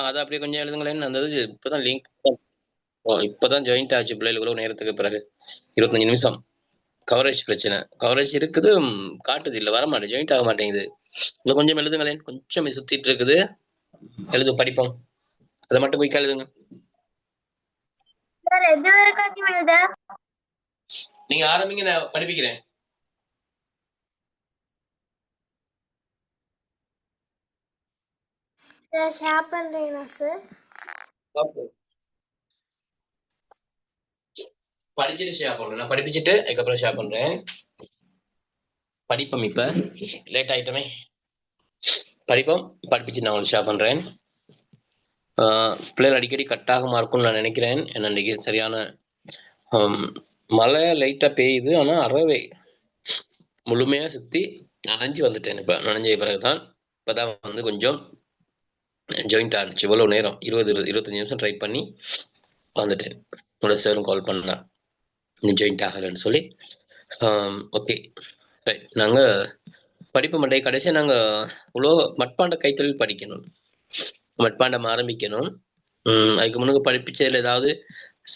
அதை அப்படியே கொஞ்சம் எழுதுங்களேன். அந்த இது இப்பதான் லிங்க் இப்பதான் ஜாயிண்ட் ஆச்சு பிள்ளைகள் இவ்வளவு நேரத்துக்கு பிறகு 25 நிமிஷம். கவரேஜ் பிரச்சனை. கவரேஜ் இருக்குது, காட்டுது இல்ல, வர மாட்டேன், ஜாயிண்ட் ஆக மாட்டேங்குது. இல்ல கொஞ்சம் எழுதுங்களேன், கொஞ்சம் சுத்திட்டு இருக்குது. எழுது, படிப்போம். அதை மட்டும் போய் எழுதுங்க. நீங்க ஆரம்பிங்க, நான் படிப்பிக்கிறேன். ஷேர் பண்றீங்களா சார்? படிச்சுட்டு ஷேர் பண்றேன். நான் படிப்பிச்சுட்டு அதுக்கப்புறம் ஷேர் பண்றேன். படிப்போம். இப்ப லேட் ஆயிட்டமே, படிப்போம். படிப்பிச்சு நான் உங்களுக்கு ஷேர் பண்றேன். பிள்ளைகள் அடிக்கடி கட்டாகமா இருக்கும்னு நான் நினைக்கிறேன். ஏன்னா இன்னைக்கு சரியான மழை லைட்டா பெய்யுது. ஆனா அறவே முழுமையா சுத்தி நனைஞ்சு வந்துட்டேன். இப்ப நனைஞ்ச பிறகுதான் இப்பதான் வந்து கொஞ்சம் ஜாயிண்ட் ஆனிச்சு. இவ்வளவு நேரம் 25 நிமிஷம் ட்ரை பண்ணி வந்துட்டேன். உங்களோட சாரும் கால் பண்ணா ஜாயிண்ட் ஆகலன்னு சொல்லி. Okay right. நாங்க படிப்பு மண்டை கடைசியா நாங்க மட்பாண்ட கைத்தொழில் படிக்கணும், மட்பாண்டம் ஆரம்பிக்கணும். அதுக்கு முன்னுக்கு படிப்பிச்சதுல ஏதாவது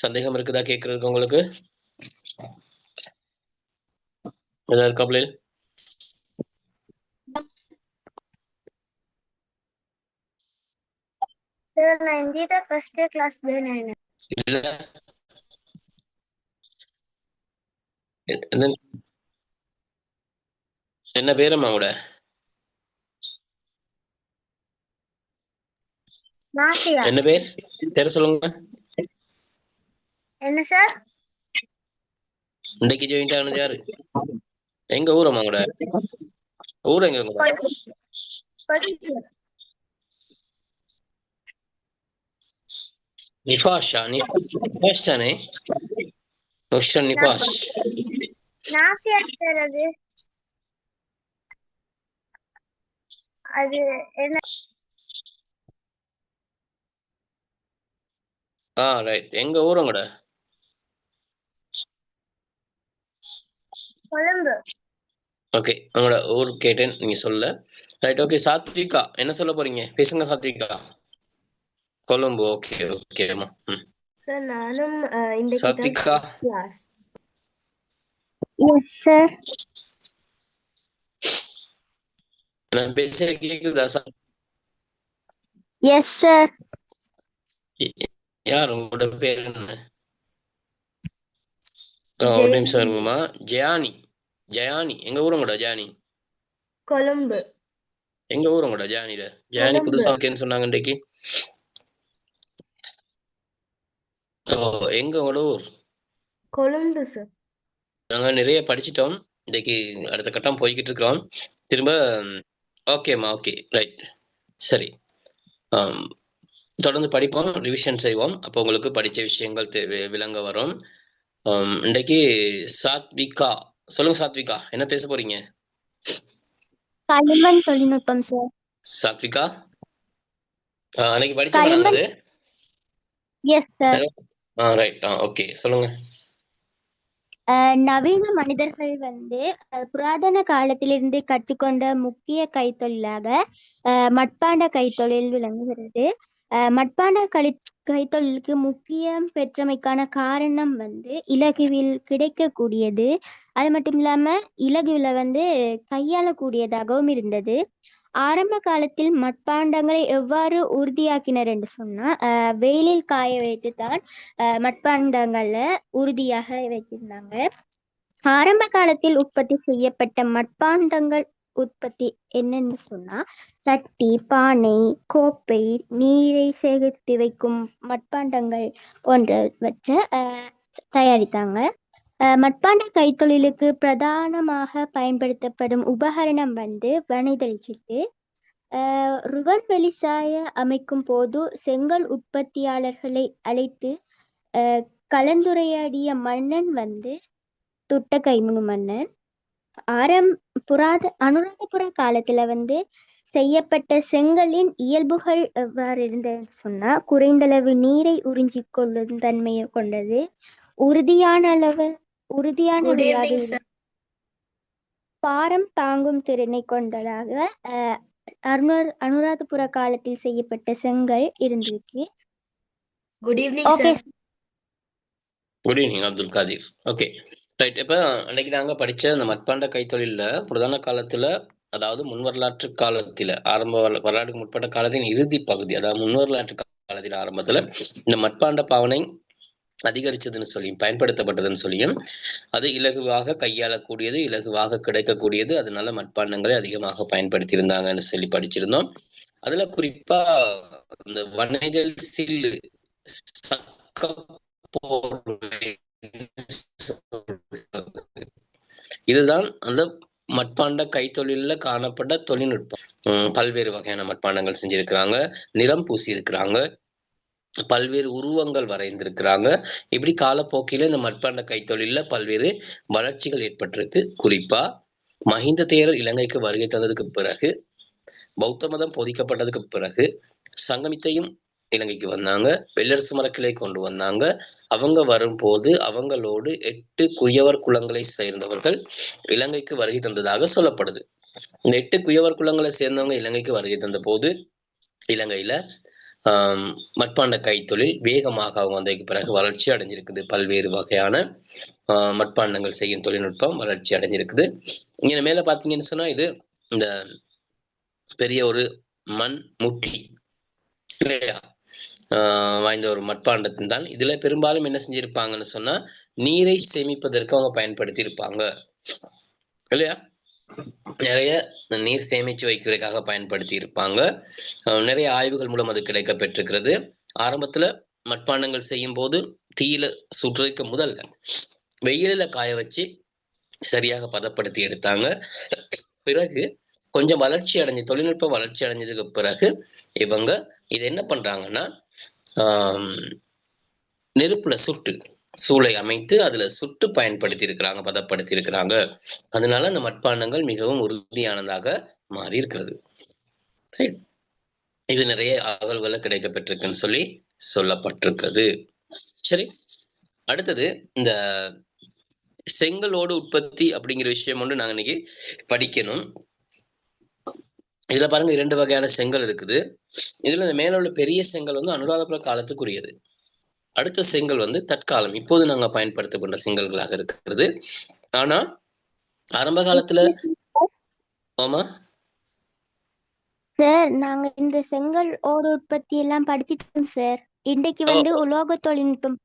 சந்தேகம் இருக்குதா கேட்கறதுக்கு உங்களுக்கு? ஏதாவது இருக்கா பிள்ளைகள்? என்ன பேரம்மா கூட? என்ன பேர்? பேர சொல்லுங்க. என்ன சார்? இன்னைக்கு ஜாயிண்ட் ஆனது யாரு? எங்க ஊரம்மா கூட? ஊர் எங்க கூட? நிபாஷா? நிபாஷ் தானே? நிபாஷ். அது என்ன? ரைட். எங்க ஊரும் கூட? கொழும்பு. ஓகே, உங்களோட ஊர் கேட்டேன், நீங்க சொல்ல. ரைட். ஓகே, சாத்விகா என்ன சொல்ல போறீங்க? பேசுங்க சாத்விகா. கொழும்பு. ஓகே ஓகேம்மா. சார் நானும் இந்த சாத்விகா. கிளாஸ். Yes sir. நான் பேச கேக்குதா சார்? Yes sir. யார் உங்களோட பேர் என்ன? ஒரு நிமிஷம் இருக்குமா. ஜெயானி. ஜெயானி எங்க ஊரும் கூட? ஜெயானி கொழும்பு. எங்க ஊரும் கூட? ஜெயானில ஜெயானி புதுசா இருக்கேன்னு சொன்னாங்க இன்றைக்கு. எங்க உங்களோட ஊர்? கொழும்பு சார். நாங்க நிறைய படிச்சிட்டோம். இன்னைக்கு அடுத்த கட்டம் போய்கிட்டு இருக்கிறோம் திரும்ப. ஓகேம்மா, ஓகே ரைட். சரி, தொடர்ந்து படிப்போம், ரிவிஷன் செய்வோம். அப்போ உங்களுக்கு படிச்ச விஷயங்கள் விளங்க வரும். இன்றைக்கு சாத்விகா, சொல்லுங்க சாத்விகா, என்ன பேச போறீங்க? களிமண் தொழில்நுட்பம் சார். சாத்விகா, அன்னைக்கு படிச்சோம். Yes sir. ரைட். ஓகே, சொல்லுங்க. நவீன மனிதர்கள் புராதன காலத்திலிருந்து கற்றுக்கொண்ட முக்கிய கைத்தொழிலாக மட்பாண்ட கைத்தொழில் விளங்குகிறது. மட்பாண்ட கைத்தொழிலுக்கு முக்கியம் பெற்றமைக்கான காரணம் இலகுவில் கிடைக்கக்கூடியது. அது மட்டும் இல்லாம இலகுவில் கையாளக்கூடியதாகவும் இருந்தது. ஆரம்ப காலத்தில் மட்பாண்டங்களை எவ்வாறு உறுதியாக்கினர் என்று சொன்னா, வெயிலில் காய வைத்துதான் மட்பாண்டங்களை உறுதியாக வைத்திருந்தாங்க. ஆரம்ப காலத்தில் உற்பத்தி செய்யப்பட்ட மட்பாண்டங்கள் உற்பத்தி என்னன்னு சொன்னா, சட்டி, பானை, கோப்பை, நீரை சேகரித்து வைக்கும் மட்பாண்டங்கள் போன்றவற்றை தயாரித்தாங்க. மட்பாண்ட கைத்தொழிலுக்கு பிரதானமாக பயன்படுத்தப்படும் உபகரணம் வனைதல். ருவன் வெளிசாய அமைக்கும் போது செங்கல் உற்பத்தியாளர்களை அழைத்து கலந்துரையாடிய மன்னன் துட்டகைமுனு மன்னன். அனுராதபுர காலத்துல செய்யப்பட்ட செங்கலின் இயல்புகள் எவ்வாறு இருந்ததுன்னு சொன்னா, குறைந்தளவு நீரை உறிஞ்சி கொள்ளும் தன்மையை கொண்டது, உறுதியான பாரம் தாங்கும் திறனை கொண்டதாக, அனுராதபுர காலத்தில் செய்யப்பட்ட செங்கல் இருந்திருக்கு. Good evening okay sir. Good evening Abdul Kadir. Okay right. இப்போ அன்னைக்கு நாங்கள் படித்த அந்த மட்பாண்ட கைத்தொழிலில் புராதன காலத்தில், அதாவது முன் வரலாற்று காலத்தில், ஆரம்ப வரலாற்றுக்கு முற்பட்ட காலத்தின் இறுதி பகுதி, அதாவது முன் வரலாற்று காலத்தின் ஆரம்பத்தில் இந்த மட்பாண்ட பாவனை அதிகரிச்சதுன்னு சொல்லியும் பயன்படுத்தப்பட்டதுன்னு சொல்லியும் அது இலகுவாக கையாளக்கூடியது, இலகுவாக கிடைக்கக்கூடியது, அதனால மட்பாண்டங்களை அதிகமாக பயன்படுத்தி இருந்தாங்கன்னு சொல்லி படிச்சிருந்தோம். அதுல குறிப்பா இந்த வனைதல் சில்லு, இதுதான் அந்த மட்பாண்ட கைத்தொழில காணப்பட்ட தொழில்நுட்பம். பல்வேறு வகையான மட்பாண்டங்கள் செஞ்சிருக்கிறாங்க, நிறம் பூசி இருக்கிறாங்க, பல்வேறு உருவங்கள் வரைந்திருக்கிறாங்க. இப்படி காலப்போக்கில இந்த மட்பாண்ட கைத்தொழில பல்வேறு வளர்ச்சிகள் ஏற்பட்டிருக்கு. குறிப்பா மஹிந்த தேரர் இலங்கைக்கு வருகை தந்ததுக்கு பிறகு, பௌத்த மதம் போதிக்கப்பட்டதுக்கு பிறகு, சங்கமித்தையும் இலங்கைக்கு வந்தாங்க, வெள்ளரசு மரக்கிளை கொண்டு வந்தாங்க. அவங்க வரும்போது அவங்களோடு 8 குயவர் குலங்களை சேர்ந்தவர்கள் இலங்கைக்கு வருகை தந்ததாக சொல்லப்படுது. இந்த 8 குயவர் குலங்களை சேர்ந்தவங்க இலங்கைக்கு வருகை தந்த போது இலங்கையில மட்பாண்ட கைத்தொழில் வேகமாக அவங்க வந்ததுக்கு பிறகு வளர்ச்சி அடைஞ்சிருக்குது. பல்வேறு வகையான மட்பாண்டங்கள் செய்யும் தொழில்நுட்பம் வளர்ச்சி அடைஞ்சிருக்குது. இங்க மேல பாத்தீங்கன்னு சொன்னா இது இந்த பெரிய ஒரு மண் முட்டி வாய்ந்த ஒரு மட்பாண்டத்தின் தான். இதுல பெரும்பாலும் என்ன செஞ்சிருப்பாங்கன்னு சொன்னா நீரை சேமிப்பதற்கு அவங்க பயன்படுத்தி இருப்பாங்க இல்லையா. நிறைய நீர் சேமிச்சு வைக்கிறதுக்காக பயன்படுத்தி இருப்பாங்க. நிறைய ஆய்வுகள் மூலம் அது கிடைக்க பெற்றிருக்கிறது. ஆரம்பத்துல மட்பாண்டங்கள் செய்யும் போது தீயில சுற்றுறதுக்கு முதல்ல வெயிலில காய வச்சு சரியாக பதப்படுத்தி எடுத்தாங்க. பிறகு கொஞ்சம் வளர்ச்சி அடைஞ்சு, தொழில்நுட்பம் வளர்ச்சி அடைஞ்சதுக்கு பிறகு இவங்க இது என்ன பண்றாங்கன்னா நெருப்புல சுட்டு சூளை அமைத்து அதுல சுட்டு பயன்படுத்தி இருக்கிறாங்க, பதப்படுத்தி இருக்கிறாங்க. அதனால அந்த மட்பாண்டங்கள் மிகவும் உறுதியானதாக மாறி இருக்கிறது. இது நிறைய அகல்களை கிடைக்க பெற்றிருக்குன்னு சொல்லி சொல்லப்பட்டிருக்கிறது. சரி, அடுத்தது இந்த செங்கலோடு உற்பத்தி அப்படிங்கிற விஷயம் ஒன்று நாங்க இன்னைக்கு படிக்கணும். இதுல பாருங்க 2 வகையான செங்கல் இருக்குது. இதுல இந்த மேல உள்ள பெரிய செங்கல் வந்து அனுராதபுர காலத்துக்குரியது. அடுத்த செங்கல் வந்து தற்காலம், இப்போது நாங்க பயன்படுத்திக் கொண்ட செங்கல்களாக இருக்கிறது. ஆனா ஆரம்ப காலத்துல ஆமா சார், நாங்க இந்த செங்கல் ஓடு உற்பத்தி எல்லாம் படிச்சிட்டோம் சார். இன்றைக்கு வந்து உலோக தொழில்நுட்பம்.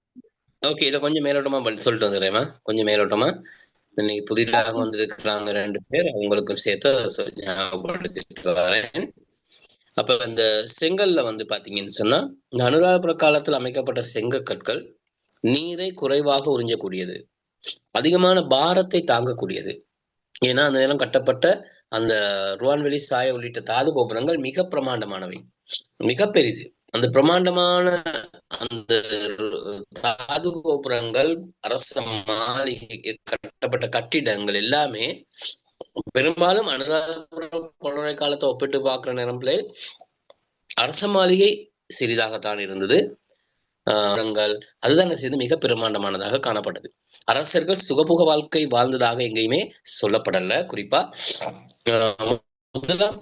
ஓகே, இதை கொஞ்சம் மேலோட்டமா சொல்லிட்டு வந்துடுறேம்மா. கொஞ்சம் மேலோட்டமா இன்னைக்கு புதிதாக வந்திருக்கிறாங்க 2 பேர், அவங்களுக்கும் சேர்த்து ஞாபகப்படுத்திட்டு வரேன். அப்ப இந்த செங்கல்ல வந்து பாத்தீங்கன்னு சொன்னா இந்த அனுராதபுர காலத்தில் அமைக்கப்பட்ட செங்கற்கள் நீரை குறைவாக உறிஞ்சக்கூடியது, அதிகமான பாரத்தை தாங்கக்கூடியது. ஏன்னா அந்த நேரம் கட்டப்பட்ட அந்த ருவான்வெளி சாய உள்ளிட்ட தாது கோபுரங்கள் மிக பிரமாண்டமானவை, மிக பெரிது. அந்த பிரமாண்டமான அந்த தாது கோபுரங்கள், அரச மாளிகை, கட்டப்பட்ட கட்டிடங்கள் எல்லாமே பெரும்பாலும் அனுராதபுரம் பொன்னுரை காலத்தை ஒப்பிட்டு பார்க்கிற நேரம்ல அரச மாளிகை சிறிதாகத்தான் இருந்தது. அதுதான் செய்து மிக பிரமாண்டமானதாக காணப்பட்டது. அரசர்கள் சுகபோக வாழ்க்கை வாழ்ந்ததாக எங்கேயுமே சொல்லப்படல. குறிப்பா முதலாம்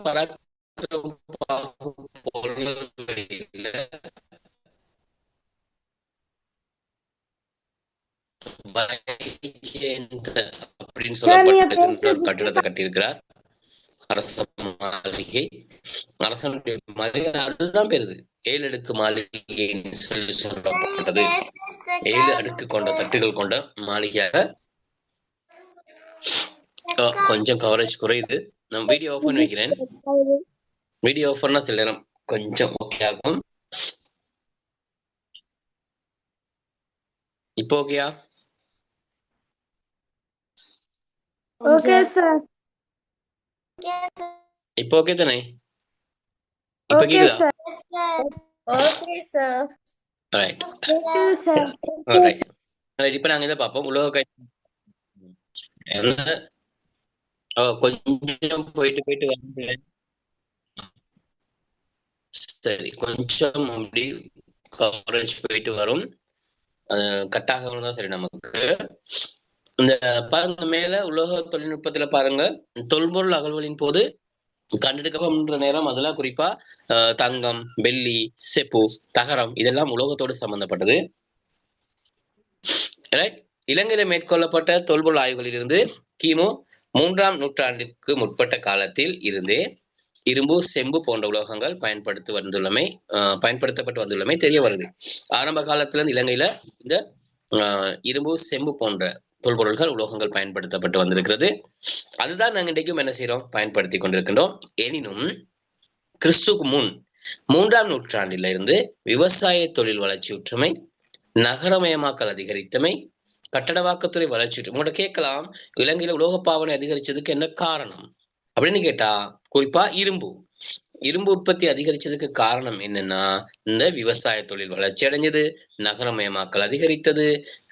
அப்படின்னு சொல்லப்பட்ட கட்டிடத்தை கட்டியிருக்கிறார். அரச மாளிகை, அரசனுடைய மாளிகை, அதுதான் பெருது. 7 அடுக்கு மாளிகைன்னு சொல்லி சொல்லப்பட்டது. 7 அடுக்கு கொண்ட தட்டுகள் கொண்ட மாளிகையாக. கொஞ்சம் கவரேஜ் குறையுது. நான் வீடியோ ஆஃப் பண்ணி வைக்கிறேன். வீடியோ ஆஃப் பண்ணா சில நேரம் கொஞ்சம் ஓகே ஆகும். இப்போ ஓகேயா? Okay sir. இப்போ ஓகே தானே? இப்போ கேக்குதா? Okay sir. Right. Okay sir. Right. இப்போ நாங்க இதை பார்ப்போம். உலோக கை கொஞ்சம் போயிட்டு வந்து சரி, கொஞ்சம் அப்படி கவரேஜ் போயிட்டு வரும். கட்டாக தான் சரி. நமக்கு இந்த பாருங்க மேல உலோக தொழில்நுட்பத்துல பாருங்க, தொல்பொருள் அகழ்வுகளின் போது கண்டெடுக்கப்படுற நேரம் அதெல்லாம் குறிப்பா தங்கம், வெள்ளி, செப்பு, தகரம் இதெல்லாம் உலோகத்தோடு சம்பந்தப்பட்டது. ரைட். இலங்கையில மேற்கொள்ளப்பட்ட தொல்பொருள் ஆய்வுகளிலிருந்து கிமு 3ஆம் நூற்றாண்டிற்கு முற்பட்ட காலத்தில் இருந்தே இரும்பு, செம்பு போன்ற உலோகங்கள் பயன்படுத்தப்பட்டு வந்துள்ளமை தெரிய வருது. ஆரம்ப காலத்துல இருந்து இலங்கையில இந்த இரும்பு, செம்பு போன்ற தொல்பொருள்கள், உலோகங்கள் பயன்படுத்தப்பட்டு வந்திருக்கிறது. அதுதான் நாங்க இன்றைக்கும் என்ன செய்யறோம், பயன்படுத்தி கொண்டிருக்கின்றோம். எனினும் கிறிஸ்துக்கு முன் 3ஆம் நூற்றாண்டில இருந்து விவசாய தொழில் வளர்ச்சியுற்றமை, நகரமயமாக்கல் அதிகரித்தமை, கட்டடவாக்கத்துறை வளர்ச்சி. உங்கள்கிட்ட கேட்கலாம், இலங்கையில உலோக பாவனை அதிகரிச்சதுக்கு என்ன காரணம் அப்படின்னு கேட்டா, குறிப்பா இரும்பு உற்பத்தி அதிகரிச்சதுக்கு காரணம் என்னன்னா, இந்த விவசாய தொழில் வளர்ச்சி அடைஞ்சது, நகரமயமாக்கல் அதிகரித்தது,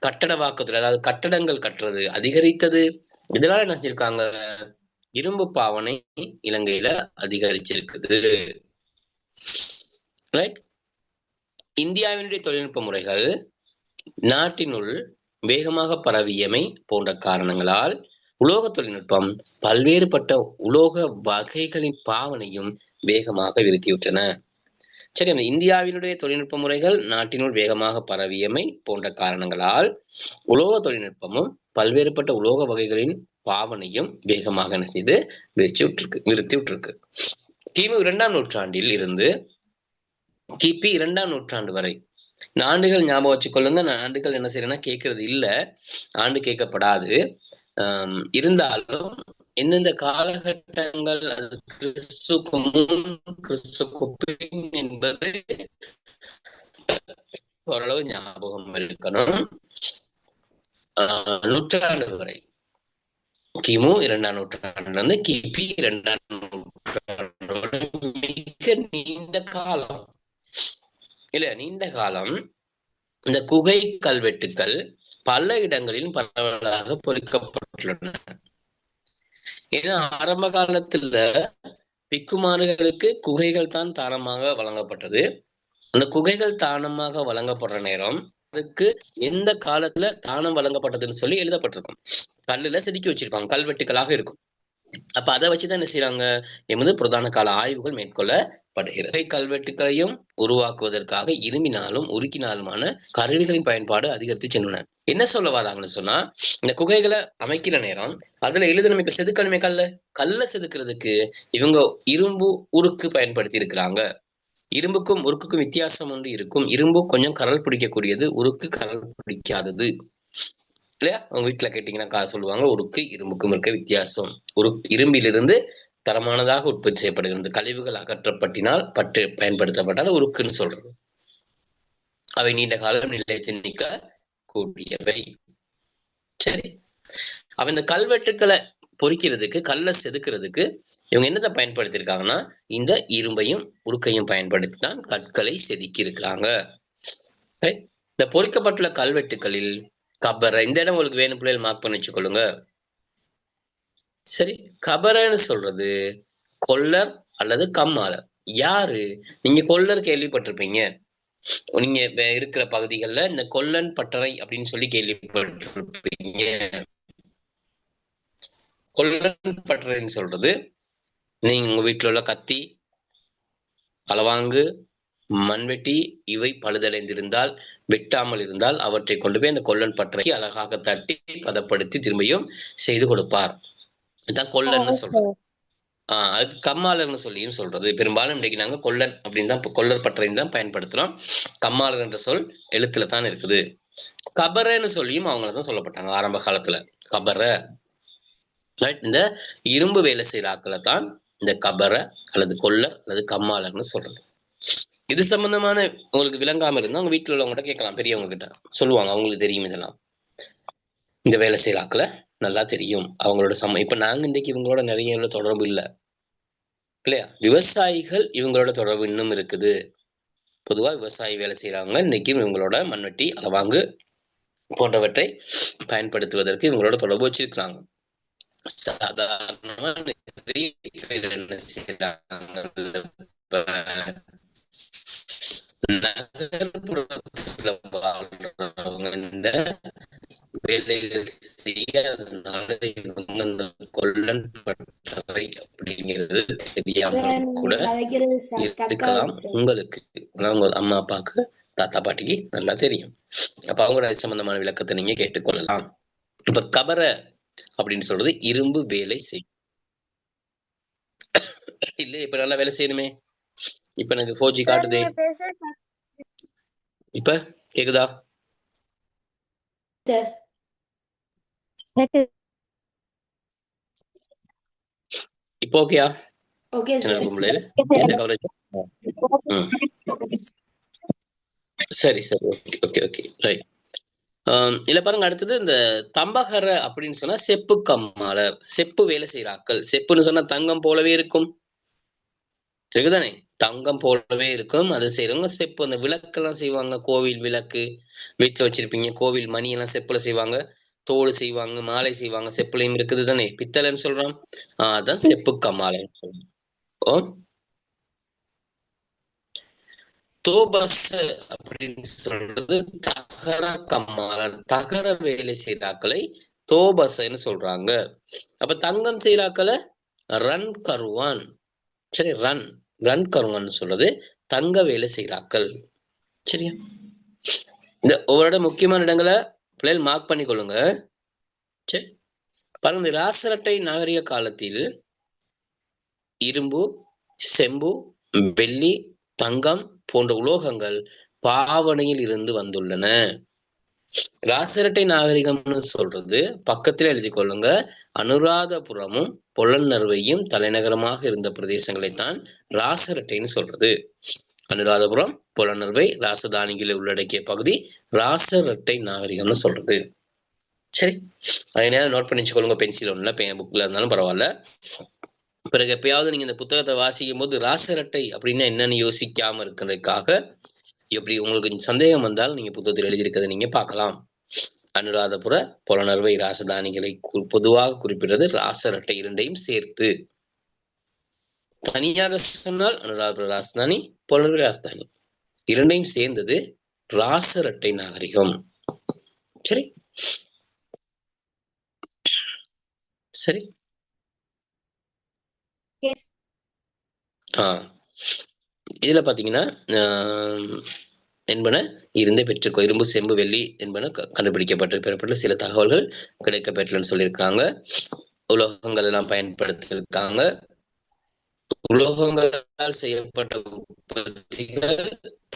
கட்டடவாக்கத்துறை அதாவது கட்டடங்கள் கட்டுறது அதிகரித்தது. இதனால என்ன செஞ்சிருக்காங்க, இரும்பு பாவனை இலங்கையில அதிகரிச்சிருக்குது. ரைட். இந்தியாவினுடைய தொழில்நுட்ப முறைகள் நாட்டினுள் வேகமாக பரவியமை போன்ற காரணங்களால் உலோக தொழில்நுட்பம் பல்வேறுபட்ட உலோக வகைகளின் பாவனையும் வேகமாக விருத்தியுற்றன. சரி, அந்த இந்தியாவினுடைய தொழில்நுட்ப முறைகள் நாட்டினுள் வேகமாக பரவியமை போன்ற காரணங்களால் உலோக தொழில்நுட்பமும் பல்வேறுபட்ட உலோக வகைகளின் பாவனையும் வேகமாக என்ன செய்து விருத்தியுற்றிருக்கு. கிமு 2ஆம் நூற்றாண்டில் இருந்து கிபி 2ஆம் நூற்றாண்டு வரை ஆண்டுகள் ஞாபகம் வச்சுக்கொள்ளுங்க. நான் ஆண்டுகள் என்ன செய்யறேன்னா கேட்கறது இல்ல, ஆண்டு கேட்கப்படாது. இருந்தாலும் எந்தெந்த காலகட்டங்கள் அது கிறிஸ்துக்கு முன் கிறிஸ்துக்கு பின் என்பது ஓரளவு ஞாபகம் இருக்கணும். நூற்றாண்டு வரை கிமு 2ஆம் நூற்றாண்டுல இருந்து கிபி 2ஆம் நூற்றாண்டோட மிக நீண்ட காலம் இல்ல, நீண்ட காலம் இந்த குகை கல்வெட்டுக்கள் பல இடங்களில் பரவலாக பொறிக்கப்பட்டுள்ளன. ஏன்னா ஆரம்ப காலத்துல பிக்குமாறுகளுக்கு குகைகள் தான் தானமாக வழங்கப்பட்டது. அந்த குகைகள் தானமாக வழங்கப்படுற நேரம் அதுக்கு எந்த காலத்துல தானம் வழங்கப்பட்டதுன்னு சொல்லி எழுதப்பட்டிருக்கும். கல்லுல செதுக்கி வச்சிருப்பாங்க, கல்வெட்டுக்களாக இருக்கும். அப்ப அதை வச்சுதான் என்ன செய்யறாங்க என்பது பிரதான கால ஆய்வுகள் மேற்கொள்ளப்படுகிறது. கல்வெட்டுகளையும் உருவாக்குவதற்காக இரும்பினாலும் உருக்கினாலுமான கருவிகளின் பயன்பாடு அதிகரித்து சென்றன. என்ன சொல்ல வராங்கன்னு சொன்னா, இந்த குகைகளை அமைக்கிற நேரம் அதுல எழுதணும். இப்ப செதுக்கணுமே கல்ல செதுக்கிறதுக்கு இவங்க இரும்பு உருக்கு பயன்படுத்தி இருக்கிறாங்க. இரும்புக்கும் உருக்குக்கும் வித்தியாசம் ஒன்று இருக்கும். இரும்பு கொஞ்சம் கரல் பிடிக்கக்கூடியது, உருக்கு கரல் பிடிக்காதது இல்லையா? உங்க வீட்டுல கேட்டீங்கன்னா சொல்லுவாங்க உருக்கு இரும்புக்கும் இருக்க வித்தியாசம். இரும்பிலிருந்து தரமானதாக உற்பத்தி செய்யப்படுகிறது. கழிவுகள் அகற்றப்பட்டினால் பட்டு பயன்படுத்தப்பட்டால் உருக்குன்னு சொல்றது. அவை நீண்ட காலம் நிலைத்து நிற்க கூடியவை. சரி, அவ இந்த கல்வெட்டுக்களை பொறிக்கிறதுக்கு, கல்லை செதுக்கிறதுக்கு இவங்க என்னத்தை பயன்படுத்தியிருக்காங்கன்னா, இந்த இரும்பையும் உருக்கையும் பயன்படுத்தி தான் கற்களை செதுக்கி இருக்கிறாங்க. இந்த பொறிக்கப்பட்டுள்ள கல்வெட்டுகளில் கபரை, இந்த இடம் உங்களுக்கு வேணும் பிள்ளைகள் மார்க் பண்ணி வச்சுக்கொள்ளுங்க. சரி, கபரைன்னு சொல்றது கொல்லர் அல்லது கம்மாளர். யாரு? நீங்க கொல்லர் கேள்விப்பட்டிருப்பீங்க. நீங்க இருக்கிற பகுதிகளில் இந்த கொல்லன் பட்டறை அப்படின்னு சொல்லி கேள்விப்பட்டிருப்பீங்க. கொல்லன் பட்டறைன்னு சொல்றது, நீங்க உங்க வீட்டுல உள்ள கத்தி, அளவாங்கு, மண்வெட்டி இவை பழுதடைந்திருந்தால், வெட்டாமல் இருந்தால் அவற்றை கொண்டு போய் அந்த கொல்லன் பட்டறைக்கு அழகாக தட்டி பதப்படுத்தி திரும்பியும் செய்து கொடுப்பார். இதுதான் கொல்லன்னு சொல்றது. அதுக்கு கம்மாளர்னு சொல்லியும் சொல்றது. பெரும்பாலும் இன்றைக்கு நாங்க கொல்லன் அப்படின்னு தான், கொல்லர் பட்டறைன்னு தான் பயன்படுத்துறோம். கம்மாளர் என்ற சொல் எழுத்துல தான் இருக்குது. கபரன்னு சொல்லியும் அவங்களதான் சொல்லப்பட்டாங்க ஆரம்ப காலத்துல. கபர, இந்த இரும்பு வேலை செய்யற ஆக்களை தான் இந்த கபர அல்லது கொல்லர் அல்லது கம்மாளர்னு சொல்றது. இது சம்பந்தமான உங்களுக்கு விளங்காம இருந்தா உங்க வீட்டுல உள்ளவங்க கேட்கலாம், பெரியவங்க கிட்ட சொல்லுவாங்க, அவங்களுக்கு தெரியும். இதெல்லாம் இந்த வேலை செய்யற ஆக்களை நல்லா தெரியும். அவங்களோட இப்ப நாங்க இன்றைக்கு இவங்களோட நிறைய தொடர்பு இல்லை இல்லையா? விவசாயிகள் இவங்களோட தொடர்பு இன்னும் இருக்குது. பொதுவா விவசாயி வேலை செய்யறவங்க இன்னைக்கும் இவங்களோட மண்வெட்டி, அளவாங்கு போன்றவற்றை பயன்படுத்துவதற்கு இவங்களோட தொடர்பு வச்சிருக்கிறாங்க. சாதாரணமா என்ன செய்யறாங்க, நகர்ப்புறத்துல வாழ்றவங்க இந்த வேலைகள் செய்யாததுனால இவங்க இந்த கொல்லன் பட்டறை அப்படி அப்படிங்கிறது தெரியாமல் கூட கதைக்கிறது ஸ்டக் இருக்கலாம். ஆகுது சார். உங்களுக்கு உங்க அம்மா அப்பாவுக்கு தாத்தா பாட்டிக்கு நல்லா தெரியும். அப்ப அவங்களோட அது சம்பந்தமான விளக்கத்தை நீங்க கேட்டுக்கொள்ளலாம். இப்ப கபர அப்படின்னு சொல்றது இரும்பு வேலை செய்யும். இல்ல இப்ப நல்லா வேலை செய்யணுமே. இப்ப எனக்கு 4G காட்டுதே. இப்ப கேக்குதா? சார் இப்போ ஓகேயா? ஓகே என்ன சார். இருக்கும் பிள்ளைகள்? எந்த கவரேஜ்? சரி சரி, ஓகே ஓகே ஓகே, ரைட். இல்ல பாருங்க, அடுத்தது இந்த தம்பகர அப்படின்னு சொன்னா செப்பு கம்மாளர், செப்பு வேலை செய்யறாக்கள். செப்புன்னு சொன்னா தங்கம் போலவே இருக்கும், இருக்குதானே? தங்கம் போலவே இருக்கும். அது செய்யறவங்க செப்பு. அந்த விளக்கெல்லாம் செய்வாங்க, கோவில் விளக்கு வீட்டுல வச்சிருப்பீங்க, கோவில் மணி எல்லாம் செப்புல செய்வாங்க, தோடு செய்வாங்க, மாலை செய்வாங்க, செப்புலையும் இருக்குது தானே. பித்தளைன்னு சொல்றோம், அதான் செப்பு கம்மாளர். ஓ, தோபஸ் அப்படின்னு சொல்றது தகர கம்மாளர், தகர வேலை செய்தாக்களை தோபஸ்ன்னு சொல்றாங்க. அப்ப தங்கம் செய்தாக்களை ரன் கருவான். சரி, ரன் ரன் கருவான் சொல்றது தங்க வேலை செய்தாக்கள். சரியா? இந்த ஒவ்வொரு முக்கியமான இடங்களை பிள்ளைகள் மார்க் பண்ணி கொள்ளுங்க. சரி, பாருங்க, இந்த ராசரட்டை நாகரிக காலத்தில் இரும்பு, செம்பு, வெள்ளி, தங்கம் போன்ற உலோகங்கள் பாவனையில் இருந்து வந்துள்ளன. ராசரட்டை நாகரிகம்னு சொல்றது பக்கத்துல எழுதி கொள்ளுங்க. அனுராதபுரமும் பொலன்னறுவையும் தலைநகரமாக இருந்த பிரதேசங்களைத்தான் ராசரட்டைன்னு சொல்றது. அனுராதபுரம், பொலன்னறுவை, ராசதானிகளை உள்ளடக்கிய பகுதி ராசரட்டை நாகரிகம்னு சொல்றது. சரி, அதனால நோட் பண்ணி வச்சுக்கொள்ளுங்க, பென்சில் ஒண்ணுல புக்ல இருந்தாலும் பரவாயில்ல. பிறகு எப்பயாவது நீங்க இந்த புத்தகத்தை வாசிக்கும் போது ராசரட்டை அப்படின்னா என்னன்னு யோசிக்காம இருக்கிறதுக்காக, எப்படி உங்களுக்கு சந்தேகம் வந்தால் நீங்க புத்தகத்தில் எழுதியிருக்கிறத நீங்க பார்க்கலாம். அனுராதபுர பொலனறுவை ராசதானிகளை பொதுவாக குறிப்பிடுறது ராசரட்டை இரண்டையும் சேர்த்து. தனியாக சொன்னால் அனுராதபுர ராசதானி, பொலனறுவை ராசதானி இரண்டையும் சேர்ந்தது ராசரட்டை நாகரிகம். சரி சரி, இதுல பாத்தீங்கன்னா என்பன இருந்தே பெற்றுக்கோ. இரும்பு, செம்பு, வெள்ளி என்பன கண்டுபிடிக்கப்பட்டு பெறப்பட்ட சில தகவல்கள் கிடைக்கப்பெற்றன்னு சொல்லியிருக்காங்க. உலோகங்கள் எல்லாம் பயன்படுத்தியிருக்காங்க. உலோகங்களால் செய்யப்பட்ட உற்பத்திகள்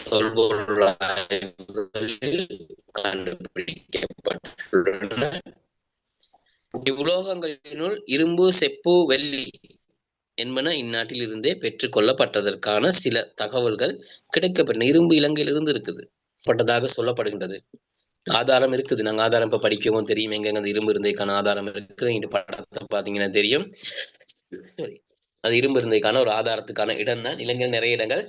தொல்பொருள் ஆய்வுகளில் கண்டுபிடிக்கப்பட்டுள்ளன. இவ்வுலோகங்களினுள் இரும்பு, செப்பு, வெள்ளி என்பன இந்நாட்டில் இருந்தே பெற்றுக் கொள்ளப்பட்டதற்கான சில தகவல்கள் கிடைக்கப்பட்ட. இரும்பு இலங்கையிலிருந்து இருக்குது பட்டதாக சொல்லப்படுகின்றது. ஆதாரம் இருக்குது. நாங்க ஆதாரம் இப்ப படிக்கவும் தெரியும், எங்க இரும்பு இருந்ததுக்கான ஆதாரம் இருக்குது. இந்த படத்தை பாத்தீங்கன்னா தெரியும். சரி, அது இரும்பு இருந்ததுக்கான ஒரு ஆதாரத்துக்கான இடம் தான். இலங்கையில் நிறைய இடங்கள்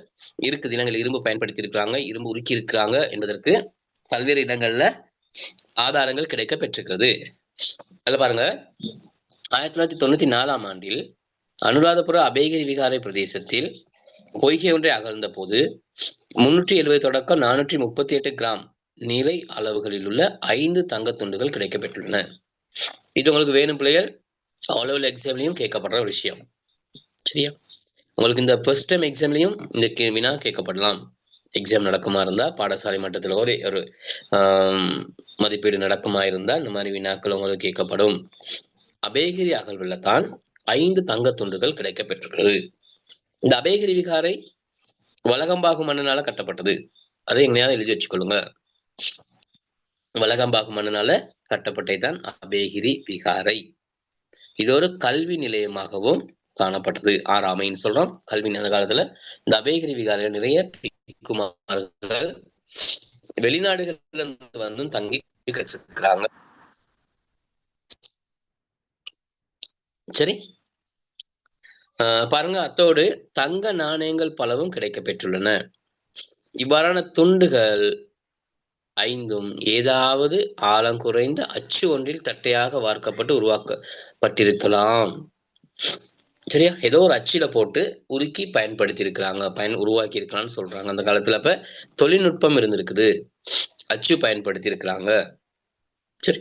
இருக்குது. இலங்கையில் இரும்பு பயன்படுத்தி இருக்கிறாங்க, இரும்பு உருக்கி இருக்கிறாங்க என்பதற்கு பல்வேறு இடங்கள்ல ஆதாரங்கள் கிடைக்க பெற்றிருக்கிறது. அதுல பாருங்க, 1994 ஆண்டில் அனுராதபுர அபேகிரி விகாரை பிரதேசத்தில் பொய்கை ஒன்றை அகழ்ந்த போது 370 தொடக்கம் 438 கிராம் நிறை அளவுகளில் உள்ள 5 தங்க துண்டுகள் கிடைக்கப்பெற்றுள்ளன. இது உங்களுக்கு வேணும் பிள்ளைகள், அவ்வளவு எக்ஸாம்லையும் கேட்கப்படுற ஒரு விஷயம். சரியா? உங்களுக்கு இந்த ஃபர்ஸ்ட் டைம் எக்ஸாம்லையும் இந்த வினா கேட்கப்படலாம். எக்ஸாம் நடக்குமா இருந்தா, பாடசாலை மட்டத்தில் ஒரு மதிப்பீடு நடக்குமா இருந்தா இந்த மாதிரி வினாக்கள் உங்களுக்கு கேட்கப்படும். அபேகிரி அகழ்வுல தான் 5 தங்க துண்டுகள் கிடைக்க பெற்றுள்ளது. இந்த அபேகிரி விகாரை வலகம்பாகு மன்னனால கட்டப்பட்டது. அதை எங்கேயாவது எழுதி வச்சுக்கொள்ளுங்க. வலகம்பாகு மன்னனால கட்டப்பட்டதுதான் அபேகிரி விகாரை. இது ஒரு கல்வி நிலையமாகவும் காணப்பட்டது. ஆறாமைன்னு சொல்றோம். கல்வி நிலைய காலத்துல இந்த அபேகிரி விகாரையில் நிறைய குமார்கள் வெளிநாடுகள்ல இருந்து வந்து தங்கி கற்றுக்கிறாங்க. சரி, பாருங்க, அத்தோடு தங்க நாணயங்கள் பலவும் கிடைக்க பெற்றுள்ளன. இவ்வாறான துண்டுகள் 5ம் ஏதாவது ஆழம் குறைந்த அச்சு ஒன்றில் தட்டையாக வார்க்கப்பட்டு உருவாக்கப்பட்டிருக்கலாம். சரியா? ஏதோ ஒரு அச்சில போட்டு உருக்கி பயன்படுத்தி இருக்கிறாங்க, உருவாக்கி இருக்கலாம்னு சொல்றாங்க. அந்த காலத்துல அப்ப தொழில்நுட்பம் இருந்திருக்குது, அச்சு பயன்படுத்தி இருக்கிறாங்க. சரி,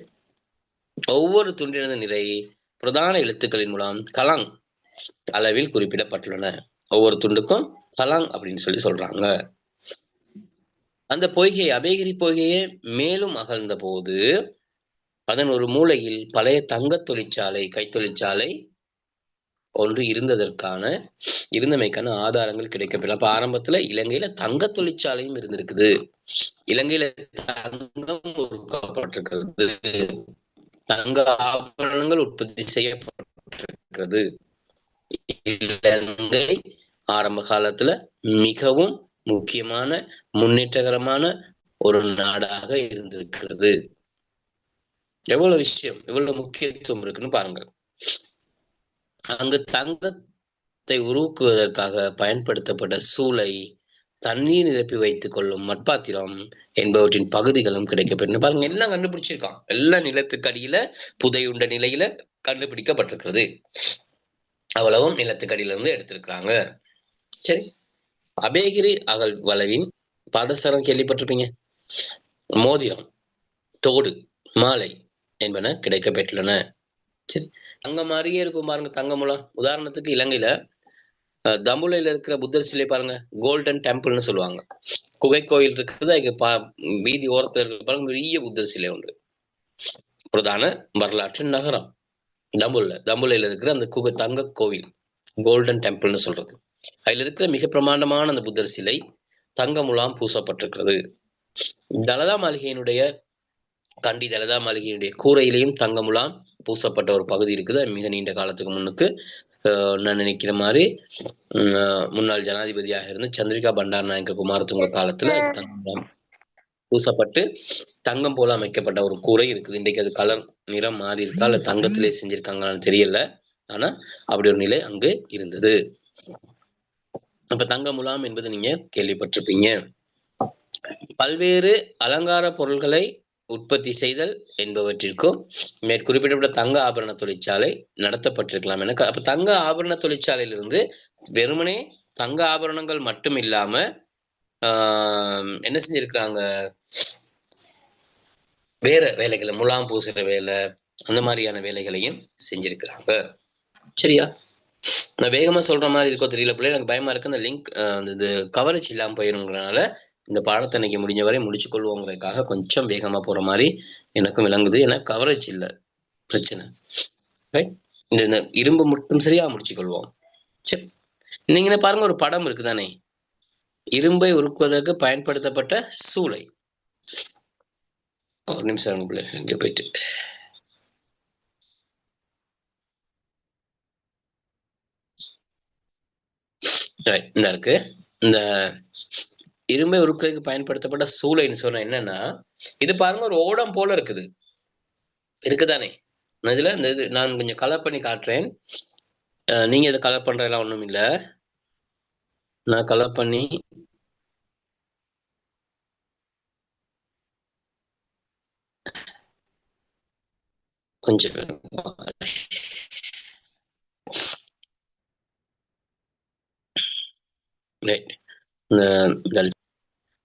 ஒவ்வொரு துண்டினது நிறை பிரதான எழுத்துக்களின் மூலம் கலங் அளவில் குறிப்பிடப்பட்டுள்ளன. ஒவ்வொரு துண்டுக்கும் கலாங் அப்படின்னு சொல்றாங்க. அந்த பொய்கை அபேகிரி பொய்கையே மேலும் அகழ்ந்த போது அதன் ஒரு மூலையில் பழைய தங்க தொழிற்சாலை கைத்தொழிற்சாலை ஒன்று இருந்தமைக்கான ஆதாரங்கள் கிடைக்கப்பெறும். அப்ப ஆரம்பத்துல இலங்கையில தங்க தொழிற்சாலையும் இருந்திருக்குது. இலங்கையில தங்கம் உருக்கப்பட்டிருக்கிறது. தங்க ஆபரணங்கள் உற்பத்தி செய்யப்பட்டிருக்கிறது. இலங்கை ஆரம்ப காலத்துல மிகவும் முக்கியமான முன்னேற்றகரமான ஒரு நாடாக இருந்திருக்கிறது. எவ்வளவு விஷயம், எவ்வளவு முக்கியத்துவம் இருக்குன்னு பாருங்க. அங்கு தங்கத்தை உருவாக்குவதற்காக பயன்படுத்தப்பட்ட சூளை, தண்ணீர் நிரப்பி வைத்துக் கொள்ளும் மட்பாத்திரம் என்பவற்றின் பகுதிகளும் கிடைக்கப்பெறும். பாருங்க, எல்லாம் கண்டுபிடிச்சிருக்கான். எல்லாம் நிலத்துக்கடியில புதையுண்ட நிலையில கண்டுபிடிக்கப்பட்டிருக்கிறது. அவ்வளவும் நிலத்துக்கடியில இருந்து எடுத்திருக்கிறாங்க. சரி, அபேகிரி அகழ் வளவின் பாதசரம் கேள்விப்பட்டிருப்பீங்க. மோதிரம், தோடு, மாலை என்பன கிடைக்கப்பெற்றுள்ளன. சரி, தங்க மாதிரியே இருக்கும் பாருங்க தங்கமுலாம். உதாரணத்துக்கு இலங்கையில தம்புலையில இருக்கிற புத்தர் சிலை பாருங்க, கோல்டன் டெம்பிள்னு சொல்லுவாங்க. குகை கோயில் இருக்குது, அதுக்கு வீதி ஓரத்துல இருக்கிற பாருங்க பெரிய புத்தர் சிலை உண்டு. பிரதான வரலாற்று நகரம் தம்புலையில இருக்கிற அந்த தங்க கோவில், கோல்டன் டெம்பிள்னு சொல்றது. அதுல இருக்கிற மிக பிரமாண்டமான அந்த புத்தர் சிலை தங்க முலாம் பூசப்பட்டிருக்கிறது. தலதா மாளிகையினுடைய தலதா மாளிகையினுடைய கூரையிலையும் தங்க முலாம் பூசப்பட்ட ஒரு பகுதி இருக்குது. மிக நீண்ட காலத்துக்கு முன்னுக்கு நான் நினைக்கிற மாதிரி முன்னாள் ஜனாதிபதியாக இருந்து சந்திரிகா பண்டார் நாயக்க குமாரதுங்க காலத்துல தங்கம் பூசப்பட்டு தங்கம் போல அமைக்கப்பட்ட ஒரு கூரை இருக்குது. இன்றைக்கு அது கலர் நிறம் மாறி இருக்கா இல்ல தங்கத்திலே செஞ்சிருக்காங்கன்னு தெரியல. ஆனா அப்படி ஒரு நிலை அங்கு இருந்தது. அப்ப தங்க முலாம் என்பது நீங்க கேள்விப்பட்டிருப்பீங்க. பல்வேறு அலங்கார பொருள்களை உற்பத்தி செய்தல் என்பவற்றிற்கும் மேற்குறிப்பிடப்பட்ட தங்க ஆபரண தொழிற்சாலை நடத்தப்பட்டிருக்கலாம் என. அப்ப தங்க ஆபரண தொழிற்சாலையிலிருந்து வெறுமனே தங்க ஆபரணங்கள் மட்டும் இல்லாம என்ன செஞ்சிருக்கிறாங்க, வேற வேலைகளை, முலாம் பூசுற வேலை, அந்த மாதிரியான வேலைகளையும் செஞ்சிருக்கிறாங்க. சரியா? நான் வேகமா சொல்ற மாதிரி இருக்கோ தெரியல பிள்ளை, எனக்கு பயமா இருக்கு. அந்த லிங்க் இந்த கவரேஜ் இல்லாம போயிருங்கிறனால இந்த பாடத்தை இன்னைக்கு முடிஞ்ச வரை முடிச்சு கொள்வோங்கிறதுக்காக கொஞ்சம் வேகமா போற மாதிரி எனக்கும் விளங்குது. ஏன்னா கவரேஜ் இல்லை பிரச்சனை. இந்த இரும்பு மட்டும் சரியா முடிச்சு கொள்வோம். சரி, நீங்க பாருங்க, ஒரு படம் இருக்குதானே, இரும்பை உருக்குவதற்கு பயன்படுத்தப்பட்ட சூளை. ஒரு நிமிஷம் இங்க போயிட்டு இந்த இருக்கு. இந்த இரும்பை உருக்குவதற்கு பயன்படுத்தப்பட்ட சூளைன்னு சொன்ன என்னன்னா, இது பாருங்க ஒரு ஓடம் போல இருக்குதானே. இதுல இந்த இது நான் கொஞ்சம் கலர் பண்ணி காட்டுறேன். நீங்க இதை கலர் பண்றதெல்லாம் ஒண்ணும் இல்லை. நான் கலர் பண்ணி கொஞ்சம்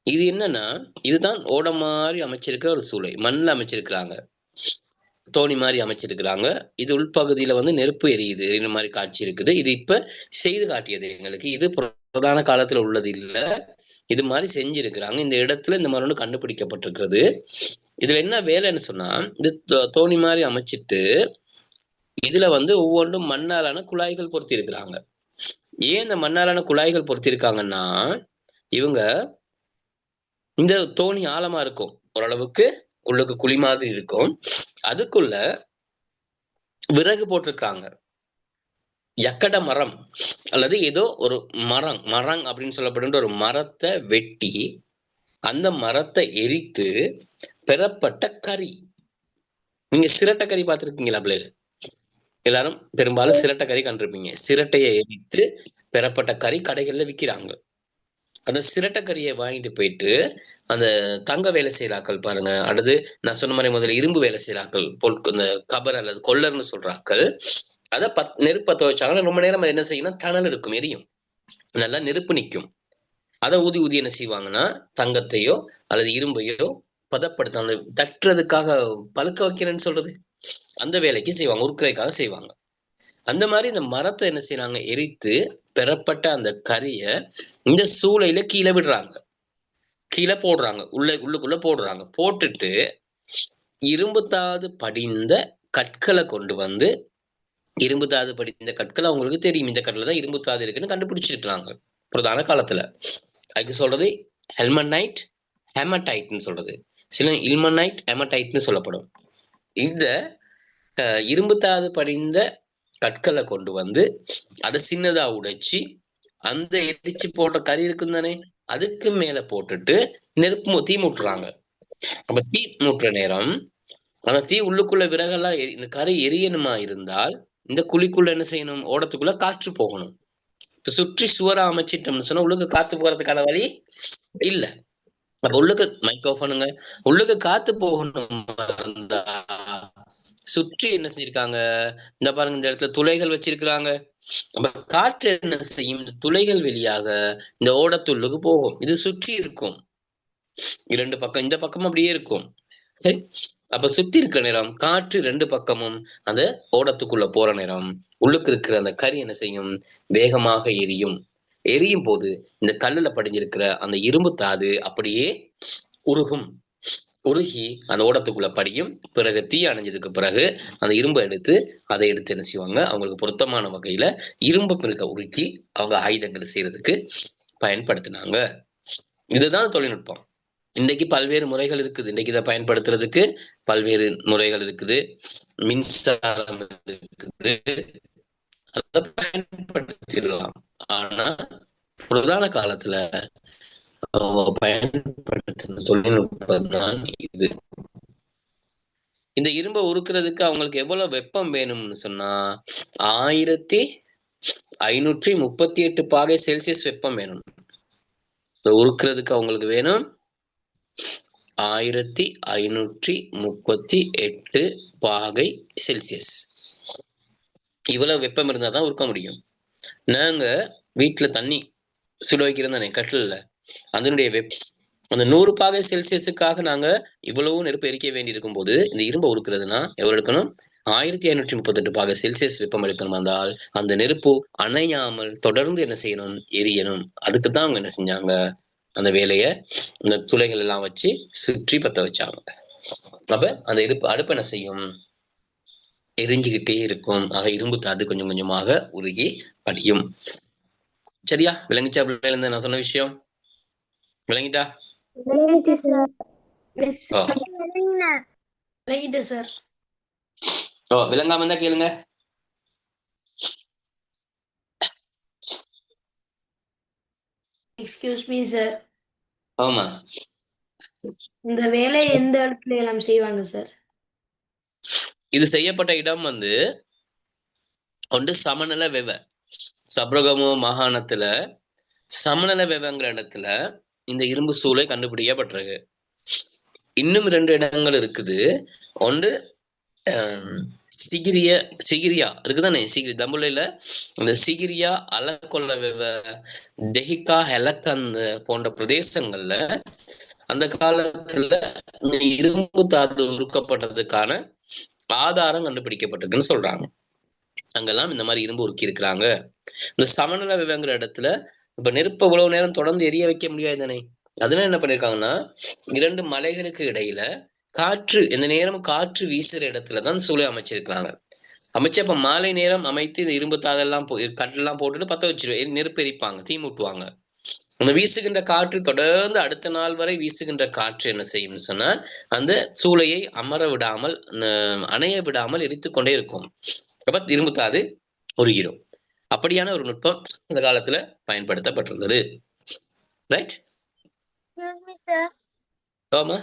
இது என்னன்னா, இதுதான் ஓடம் மாதிரி அமைச்சிருக்கிற ஒரு சூளை, மண்ணில் அமைச்சிருக்கிறாங்க, தோணி மாதிரி அமைச்சிருக்கிறாங்க. இது உள்பகுதியில நெருப்பு எரியுது, இந்த மாதிரி காட்சி இருக்குது. இது இப்ப செய்து காட்டியது எங்களுக்கு. இது பிரதான காலத்துல உள்ளது இல்ல, இது மாதிரி செஞ்சிருக்கிறாங்க. இந்த இடத்துல இந்த மாதிரி ஒண்ணு கண்டுபிடிக்கப்பட்டிருக்கிறது. இதுல என்ன வேலைன்னு சொன்னா, இது தோணி மாதிரி அமைச்சிட்டு இதுல ஒவ்வொன்றும் மண்ணாலான குழாய்கள் பொருத்தி இருக்கிறாங்க. ஏன் இந்த மண்ணாலான குழாய்கள் பொருத்தி இருக்காங்கன்னா, இவங்க இந்த தோணி ஆழமா இருக்கும், ஓரளவுக்கு உள்ளுக்கு குழி மாதிரி இருக்கும், அதுக்குள்ள விறகு போட்டிருக்காங்க. யக்கட மரம் அல்லது ஏதோ ஒரு மரம் அப்படின்னு சொல்லப்படுற ஒரு மரத்தை வெட்டி அந்த மரத்தை எரித்து பெறப்பட்ட கறி. நீங்க சிரட்டை கறி பார்த்திருக்கீங்களா பிள்ளைகள்? எல்லாரும் பெரும்பாலும் சிரட்டை கறி கண்டிருப்பீங்க. சிரட்டையை எரித்து பெறப்பட்ட கறி கடைகள்ல விற்கிறாங்க. அந்த சிரட்டக்கரியை வாங்கிட்டு போயிட்டு அந்த தங்க வேலை செய்யறாக்கள் பாருங்க, அல்லது நான் சொன்ன மாதிரி முதல்ல இரும்பு வேலை செய்யறாக்கள், இந்த கபர் அல்லது கொள்ளர்னு சொல்றாக்கள், அதை நெருப்பத்தை வச்சாங்கன்னா ரொம்ப நேரம் என்ன செய்யணும், தணல் இருக்கும், எரியும், நல்லா நெருப்பு நிற்கும். அதை ஊதி ஊதி என்ன செய்வாங்கன்னா தங்கத்தையோ அல்லது இரும்பையோ பதப்படுத்த, அந்த தட்டுறதுக்காக பழுக்க வைக்கிறேன்னு சொல்றது, அந்த வேலைக்கு செய்வாங்க, உருக்குறைக்காக செய்வாங்க. அந்த மாதிரி இந்த மரத்தை என்ன செய்யறாங்க, எரித்து பெறப்பட்ட அந்த கரிய இந்த சூளையில கீழே விடுறாங்க, கீழே போடுறாங்க, உள்ளுக்குள்ள போடுறாங்க. போட்டுட்டு இரும்பு தாது படிந்த கற்களை கொண்டு வந்து, இரும்பு தாது படிந்த கற்கள் அவங்களுக்கு தெரியும், இந்த கற்கள் தான் இரும்பு தாது இருக்குன்னு கண்டுபிடிச்சிருக்கிறாங்க பிரதான காலத்துல. அதுக்கு சொல்றது ஹெல்மனைட், ஹேமடைட்னு சொல்றது. சில இல்மனைட், ஹேமடைட்னு சொல்லப்படும். இந்த இரும்பு தாது படிந்த கற்களை கொண்டு வந்து அதை சின்னதா உடைச்சி அந்த எரிச்சு போட்ட கறி இருக்கும் தானே, அதுக்கு மேல போட்டுட்டு தீ மூட்டுறாங்க. அப்ப தீ மூட்டுற நேரம் அந்த தீ உள்ளுக்குள்ள விறகெல்லாம் இந்த கறி எரியணுமா இருந்தால் இந்த குழிக்குள்ள என்ன செய்யணும், ஓடத்துக்குள்ள காற்று போகணும். இப்ப சுற்றி சுவரா அமைச்சிட்டோம்னு சொன்னா உள்ளுக்கு காத்து போறதுக்கான வழி இல்ல. அப்ப உள்ளுக்கு மைக்ரோஃபோனுங்க, உள்ளுக்கு காத்து போகணும் இருந்தா சுற்றி என்ன செஞ்சிருக்காங்க, இந்த பாருங்க இந்த இடத்துல துளைகள் வச்சிருக்கிறாங்க. அப்ப காற்று என்ன செய்யும், இந்த துளைகள் வெளியாக இந்த ஓடத்துள்ளுக்கு போகும். இது சுற்றி இருக்கும், இரண்டு பக்கம், இந்த பக்கம் அப்படியே இருக்கும். அப்ப சுத்தி இருக்கிற நேரம் காற்று ரெண்டு பக்கமும் அந்த ஓடத்துக்குள்ள போற நேரம் உள்ளுக்கு இருக்கிற அந்த கறி என்ன செய்யும், வேகமாக எரியும். எரியும் போது இந்த கல்லுல படிஞ்சிருக்கிற அந்த இரும்பு தாது அப்படியே உருகும். உருகி அந்த ஓடத்துக்குள்ள படியும். பிறகு தீ அணைஞ்சதுக்கு பிறகு அந்த இரும்பை எடுத்து அதை எடுத்து என்ன செய்வாங்க, அவங்களுக்கு பொருத்தமான வகையில இரும்பு பிறகு உருக்கி அவங்க ஆயுதங்களை செய்யறதுக்கு பயன்படுத்தினாங்க. இதுதான் தொழில்நுட்பம். இன்றைக்கு பல்வேறு முறைகள் இருக்குது, இன்றைக்கு இதை பயன்படுத்துறதுக்கு பல்வேறு முறைகள் இருக்குது, மின்சாரம் இருக்குது, அதை பயன்படுத்திடலாம். ஆனா பிரதான காலத்துல பயன்படுத்தின தொழில்நுட்பம் தான் இது. இந்த இரும்பை உருக்குறதுக்கு அவங்களுக்கு எவ்வளவு வெப்பம் வேணும்னு சொன்னா 1538 பாகை செல்சியஸ் வெப்பம் வேணும். உருக்குறதுக்கு அவங்களுக்கு வேணும் 1538 பாகை செல்சியஸ். இவ்வளவு வெப்பம் இருந்தாதான் உருக்க முடியும். நாங்க வீட்டுல தண்ணி சுட வைக்கிறோம் தானே கட்டில, அதனுடைய அந்த 100 பாகை செல்சியஸுக்காக நாங்க இவ்வளவு நெருப்பு எரிக்க வேண்டி இருக்கும் போது இந்த இரும்பை உருக்குறதுன்னா எவ்வளவு எடுக்கணும், 1538 பாகை செல்சியஸ் வெப்பம் எடுக்கணும். என்றால் அந்த நெருப்பு அணையாமல் தொடர்ந்து என்ன செய்யணும், எரியணும். அதுக்குதான் அவங்க என்ன செஞ்சாங்க, அந்த வேலையை இந்த துளைகள் எல்லாம் வச்சு சுற்றி பத்த வச்சாங்க. அப்ப அந்த அடுப்பு என்ன செய்யும், எரிஞ்சுக்கிட்டே இருக்கும். ஆக இரும்பு தாது கொஞ்சம் கொஞ்சமாக உருகி படியும். சரியா விளங்கிச்சா பிள்ளைல நான் சொன்ன விஷயம்? விளங்கிட்டா? விளங்காம இருந்தா கேளுங்க. Excuse me sir. ஆமா, இந்த வேலை எந்த இடத்துல எல்லாம் செய்வாங்க சார்? இது செய்யப்பட்ட இடம் வந்து ஒன்று சமநல வெவ, சப்ரகமோ மாகாணத்துல சமநல வெவங்கிற இடத்துல இந்த இரும்பு சூளை கண்டுபிடிக்கப்பட்டிருக்கு. இன்னும் 2 இடங்கள் இருக்குது. ஒன்று சிகிரியா இருக்குதானே, சிகிரி தம்புலையில இந்த சிகிரியா, அலக்கொள்ள வெவ, டெஹிகா, ஹெலக்கந்த போன்ற பிரதேசங்கள்ல அந்த காலத்துல இரும்பு தாது உருக்கப்பட்டதுக்கான ஆதாரம் கண்டுபிடிக்கப்பட்டிருக்குன்னு சொல்றாங்க. அங்கெல்லாம் இந்த மாதிரி இரும்பு உருக்கி இருக்கிறாங்க. இந்த சமநல வெவங்கிற இடத்துல இப்ப நெருப்ப இவ்வளவு நேரம் தொடர்ந்து எரிய வைக்க முடியாது தானே, அதனால என்ன பண்ணிருக்காங்கன்னா 2 மலைகளுக்கு இடையில காற்று, எந்த நேரமும் காற்று வீசுற இடத்துலதான் சூளை அமைச்சிருக்கிறாங்க. அமைச்சு அப்ப மாலை நேரம் அமைத்து இந்த இரும்பு தாதெல்லாம் கட்டெல்லாம் போட்டுட்டு பத்த வச்சிருவாங்க, நெருப்பு எரிப்பாங்க, தீ மூட்டுவாங்க. அந்த வீசுகின்ற காற்று தொடர்ந்து அடுத்த நாள் வரை வீசுகின்ற காற்று என்ன செய்யும்னு சொன்னா அந்த சூளையை அமர விடாமல், அணைய விடாமல் எரித்து கொண்டே இருக்கும். அப்ப இரும்பு தாது உருகிடும். அப்படியான ஒரு நுட்பம் இந்த காலத்துல பயன்படுத்தப்பட்டிருந்தது. ரைட்? ஆமா.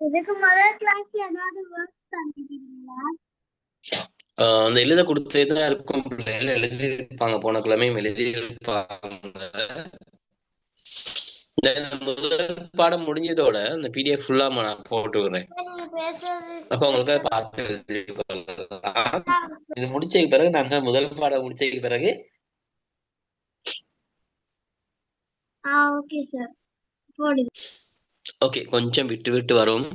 இதுக்கு முதல் கிளாஸ்ல ஏதாவது வர்க்ஸ் தந்திருக்கீங்களா? அந்த எழுத கொடுத்ததான் இருக்கும், பிள்ளைகள் எழுதி இருப்பாங்க, போன கிழமையும் எழுதி இருப்பாங்க. முதல் பாடம் முடிஞ்சதோட இந்த பிடிஎஃப் ஃபுல்லா நான் போட்டு விடுறேன். அப்ப உங்களுக்கு பார்த்து இது முடிச்சதுக்கு பிறகு நாங்க முதல் பாடம் முடிச்சதுக்கு பிறகு ஓகே கொஞ்சம் விட்டு விட்டு வரும்.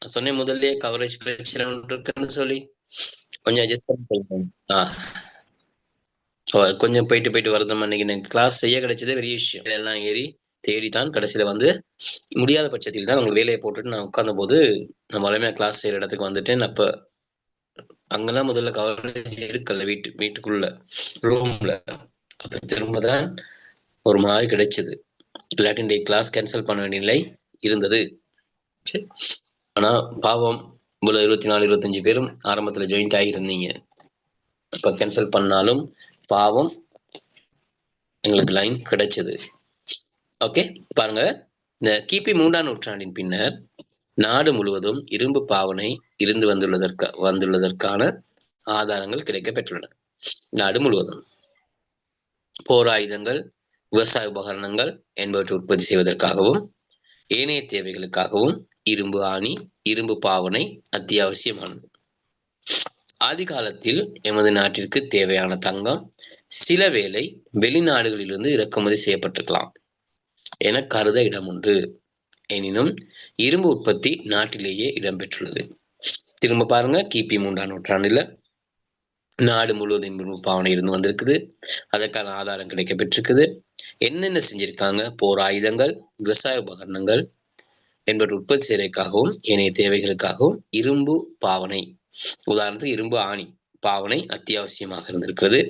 சொன்னேன் முதல்லயே கவரேஜ் பிரச்சனை இருக்குன்னு சொல்லி. கொஞ்சம் adjust பண்ணி சொல்லுங்க. கொஞ்சம் போயிட்டு போயிட்டு வரதும் அன்னைக்கு எனக்கு கிளாஸ் செய்ய கிடைச்சதே பெரிய விஷயம். எல்லாம் ஏறி தேடித்தான் கடைசியில வந்து முடியாத பட்சத்தில் தான் உங்களுக்கு வேலையை போட்டுட்டு நான் உட்கார்ந்த போது நான் வளமையா கிளாஸ் செய்யற இடத்துக்கு வந்துட்டேன். அப்ப அங்கெல்லாம் முதல்ல கவரேஜ் இருக்கல்ல வீட்டுக்குள்ள ரூம்ல. அப்ப திரும்பதான் ஒரு மாதிரி கிடைச்சது. இல்லாட்டி இன்றைக்கு கிளாஸ் கேன்சல் பண்ண வேண்டிய நிலை இருந்தது. சரி. ஆனா பாவம் இவ்வளவு 24 25 பேரும் ஆரம்பத்துல ஜாயிண்ட் ஆகியிருந்தீங்க. இப்ப கேன்சல் பண்ணாலும் பாவம் எங்களுக்கு லைன் கிடைச்சது. ஓகே, பாருங்க. இந்த கிபி 3ஆம் நூற்றாண்டின் பின்னர் நாடு முழுவதும் இரும்பு பாவனை இருந்து வந்துள்ளதற்கான ஆதாரங்கள் கிடைக்கப் பெற்றுள்ளன. நாடு முழுவதும் போர் ஆயுதங்கள், விவசாய உபகரணங்கள் என்பவற்றை உற்பத்தி செய்வதற்காகவும் ஏனைய தேவைகளுக்காகவும் இரும்பு ஆணி, இரும்பு பாவனை அத்தியாவசியமானது. ஆதி காலத்தில் எமது நாட்டிற்கு தேவையான தங்கம் சில வேளை வெளிநாடுகளிலிருந்து இறக்குமதி செய்யப்பட்டிருக்கலாம் என கருத இடம் உண்டு. எனினும் இரும்பு உற்பத்தி நாட்டிலேயே இடம்பெற்றுள்ளது. திரும்ப பாருங்க, கிபி 3ஆம் நூற்றாண்டுல நாடு முழுவதும் இரும்பு பாவனை இருந்து வந்திருக்குது. அதற்கான ஆதாரம் கிடைக்க பெற்றிருக்குது. என்னென்ன செஞ்சிருக்காங்க? போர் ஆயுதங்கள், விவசாய உபகரணங்கள் என்பவற்றை உற்பத்தி செய்வதற்காகவும் ஏனைய தேவைகளுக்காகவும் இரும்பு பாவனை, உதாரணத்துக்கு இரும்பு ஆணி பாவனை அத்தியாவசியமாக இருந்திருக்கிறது.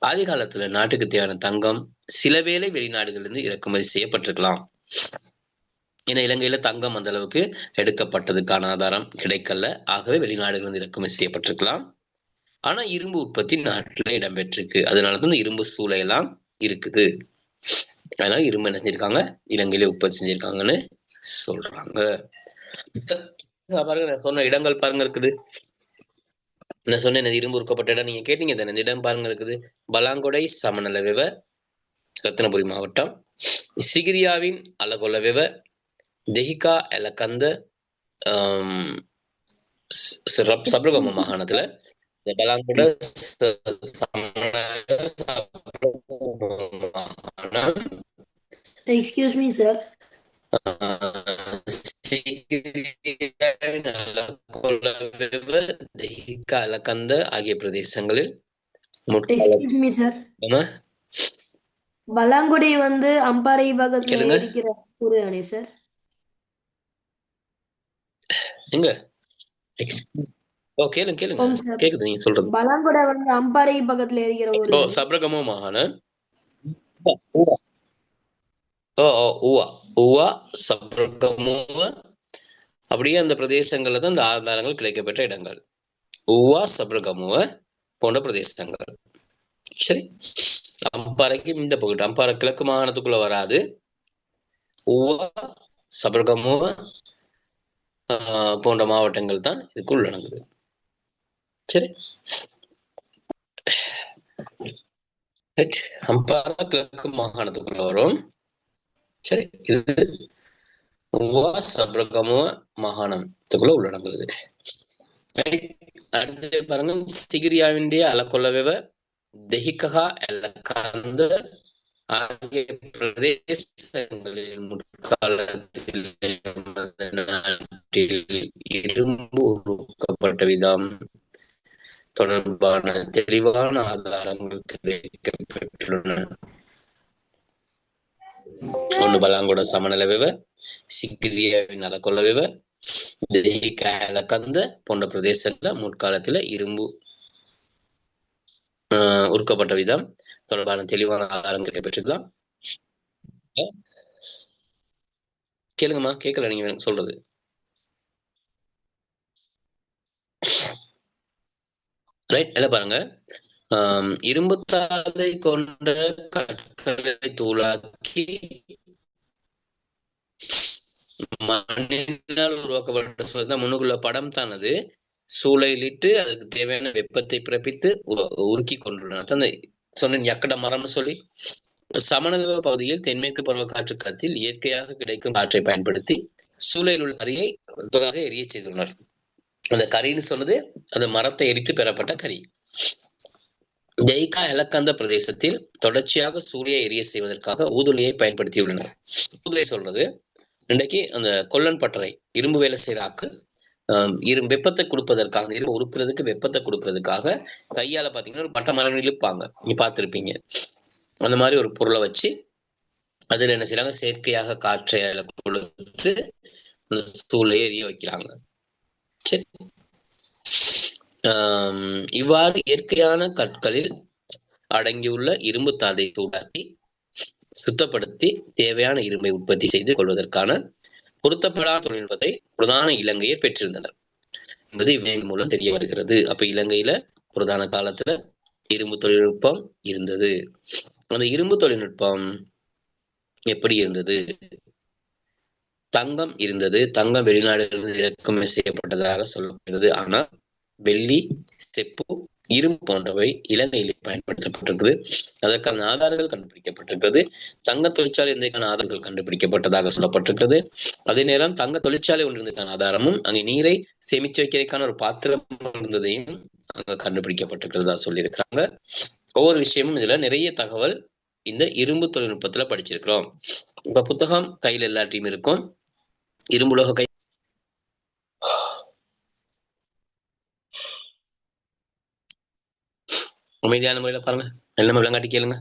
ஆதி காலத்துல நாட்டுக்கு தேவையான தங்கம் சில வேளை வெளிநாடுகளிலிருந்து இறக்குமதி செய்யப்பட்டிருக்கலாம். ஏன்னா இலங்கையில தங்கம் அந்த அளவுக்கு எடுக்கப்பட்டதுக்கான ஆதாரம் கிடைக்கல. ஆகவே வெளிநாடுகளிலிருந்து இறக்குமதி செய்யப்பட்டிருக்கலாம். ஆனா இரும்பு உற்பத்தி நாட்டுல இடம்பெற்றிருக்கு. அதனாலதான் இரும்பு சூளை எல்லாம் இருக்குது. அதனால இரும்பு என்ன செஞ்சிருக்காங்க? இலங்கையில உற்பத்தி செஞ்சிருக்காங்கன்னு சொல்றாங்க. பாருங்க, நான் சொன்ன இடங்கள் பாருங்க இருக்குது. நான் சொன்னேன் இரும்பு உருக்கப்பட்ட இடம், நீங்க கேட்டீங்க தானே. இந்த இடம் பாருங்க இருக்குது. பலாங்கொடை சமநலவெவ, ரத்னபுரி மாவட்டம். சிகிரியாவின் அலகொலவெவ, தெஹிகா எலகந்த சப்ரகம மாகாணத்துல இந்த பலாங்கொடை எக்ஸ்கியூஸ் மீ சார். தெஹிகா எலகந்த ஆகிய பிரதேசங்களில் எக்ஸ்கியூஸ் மீ சார். பலாங்குடி வந்து அம்பாறை பக்கத்துல கேளுங்க. இருக்கிற ஊரு தானே சார்? எங்க? கேளுங்க கேளுங்க. ஓம் சார். கேக்குது நீங்க சொல்றது. பலாங்குடை வந்து அம்பாறை பக்கத்துல இருக்கிற ஊரு தானே? சப்ரகமோ மாகாணம். ஊவா சப்ரகமுவ, அப்படியே அந்த பிரதேசங்கள்ல தான் இந்த ஆதாரங்கள் கிடைக்கப்பெற்ற இடங்கள். ஊவா சப்ரகமுவ போன்ற பிரதேசங்கள். சரி, அம்பாறைக்கு இந்த பகுதி, அம்பாறை கிழக்கு மாகாணத்துக்குள்ள வராது. ஊவா சப்ரகமுவ போன்ற மாவட்டங்கள் தான் இதுக்குள் நடக்குது. சரி, அம்பாறை கிழக்கு மாகாணத்துக்குள்ள வரும். சரி, இது சப்ரகமுவ மாகாணத்துக்குள்ள உள்ளடங்குது. அடுத்து பாருங்க, சிகிரியாவினுடைய அலக்கொல்லவெவ, தெஹிகா எலகந்த ஆகிய பிரதேசங்களில் முற்காலத்தில் நாட்டில் இரும்பு உருக்கப்பட்ட விதம் தொடர்பான தெளிவான ஆதாரங்கள் கிடைக்கப்பெற்றுள்ளன. ஒன்று பலாங்கொட சமநலவெவ, சிகிரியாவின் அலக்கொல்லவெவ, தெஹிகா எலகந்த போன்ற பிரதேசத்துல முற்காலத்துல இரும்பு உருக்கப்பட்ட விதம் தொடர்பான தெளிவான ஆதாரம் கிடைக்கப்பெற்றுதான். கேளுங்கம்மா, கேட்கல நீங்க சொல்றது. ரைட், எல்லாம் பாருங்க. இரும்பு தாதை கொண்ட கற்களை தூளாக்கி மண்ணினால் உருவாக்கப்பட்ட சூழல் முன்னுக்குள்ள படம் தான் அது. சூளையிலிட்டு அதுக்கு தேவையான வெப்பத்தை பிறப்பித்து உருக்கி கொண்டுள்ளன. சொன்னேன் யக்கட மரம்னு சொல்லி. சமநல பகுதியில் தென்மேற்கு பருவ காற்று காலத்தில் இயற்கையாக கிடைக்கும் காற்றை பயன்படுத்தி சூளையில் உள்ள கரியை எரிய செய்துள்ளனர். அந்த கரின்னு சொன்னது அந்த மரத்தை எரித்து பெறப்பட்ட கரி. தெஹிகா எலகந்த பிரதேசத்தில் தொடர்ச்சியாக சூரிய எரிய செய்வதற்காக ஊதுலையை பயன்படுத்தியுள்ளனர். ஊதுலை சொல்றது இன்றைக்கு அந்த கொல்லன் பட்டறை இரும்பு வேலை செய்யற ஆக்கு வெப்பத்தை கொடுப்பதற்காக, இரும்பு உருக்குறதுக்கு வெப்பத்தை கொடுக்கறதுக்காக கையால பாத்தீங்கன்னா ஒரு பட்டை மரம் இழுப்பாங்க. நீங்க பார்த்திருப்பீங்க. அந்த மாதிரி ஒரு பொருளை வச்சு அதுல என்ன செய்யறாங்க, செயற்கையாக காற்றை அதுல கொடுத்து அந்த ஸ்டூல்ல எரிய வைக்கிறாங்க. சரி. இவ்வாறு இயற்கையான கற்களில் அடங்கியுள்ள இரும்பு தாதை சூடாக்கி சுத்தப்படுத்தி தேவையான இரும்பை உற்பத்தி செய்து கொள்வதற்கான பொருத்தப்படாத தொழில்நுட்பத்தை பிரதான இலங்கையர் பெற்றிருந்தனர் என்பது இவங்க மூலம் தெரிய வருகிறது. அப்ப இலங்கையில பிரதான காலத்துல இரும்பு தொழில்நுட்பம் இருந்தது. அந்த இரும்பு தொழில்நுட்பம் எப்படி இருந்தது? தங்கம் இருந்தது. தங்கம் வெளிநாடுகளிலிருந்து இறக்குமதி செய்யப்பட்டதாக சொல்லப்படுகிறது. ஆனா வெள்ளி, செப்பு, இரும்பு போன்றவை இலங்கையிலே பயன்படுத்தப்பட்டிருக்கிறது. அதற்கான ஆதாரங்கள் கண்டுபிடிக்கப்பட்டிருக்கிறது. தங்க தொழிற்சாலை இருந்ததுக்கான ஆதாரங்கள் கண்டுபிடிக்கப்பட்டதாக சொல்லப்பட்டிருக்கிறது. அதே நேரம் தங்க தொழிற்சாலை ஒன்று இருந்ததுக்கான ஆதாரமும், அங்கே நீரை சேமிச்சு வைக்கிறதுக்கான ஒரு பாத்திரம் இருந்ததையும் அங்க கண்டுபிடிக்கப்பட்டிருக்கிறதா சொல்லியிருக்கிறாங்க. ஒவ்வொரு விஷயமும் இதுல நிறைய தகவல் இந்த இரும்பு தொழில்நுட்பத்துல படிச்சிருக்கிறோம். இப்ப புத்தகம் கையில எல்லாத்தையும் இருக்கும். இரும்புலோக கை அமைதியான முறையில பாருங்க. எல்லாமே விளங்காட்டி கேளுங்க.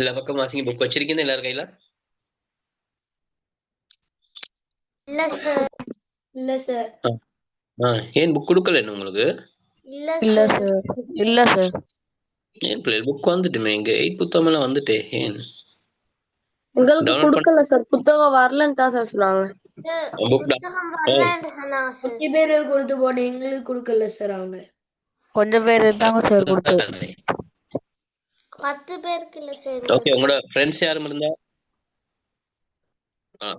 எல்லா பக்கம் வாசிங்க. புக் வச்சிருக்கீங்க எல்லாரும் கையில? இல்ல சார். இல்ல சார். ஏன் புக் கொடுக்கல என்ன உங்களுக்கு? இல்ல இல்ல சார். சார். இல்ல சார். ஏன் பிள்ளைகள் புக் வந்துட்டுமே, இங்க 8 புத்தகம் எல்லாம் வந்துட்டே. ஏன் எங்களுக்கு டவுன்லோட் பண்ண கொடுக்கல சார். புத்தகம் வரலன்னு தான் சார் சொன்னாங்க. புக் புத்தகம் வரலன்னு சொன்னாங்க சார். 5 பேருக்கு கொடுத்து போட்டு எங்களுக்கு கொடுக்கல சார் அவங்க. கொஞ்சம் பேர் இருந்தாங்க சார் கொடுத்து. 10 பேருக்கு இல்ல சார். ஓகே, உங்களோட ஃப்ரெண்ட்ஸ் யாரும் இருந்தா,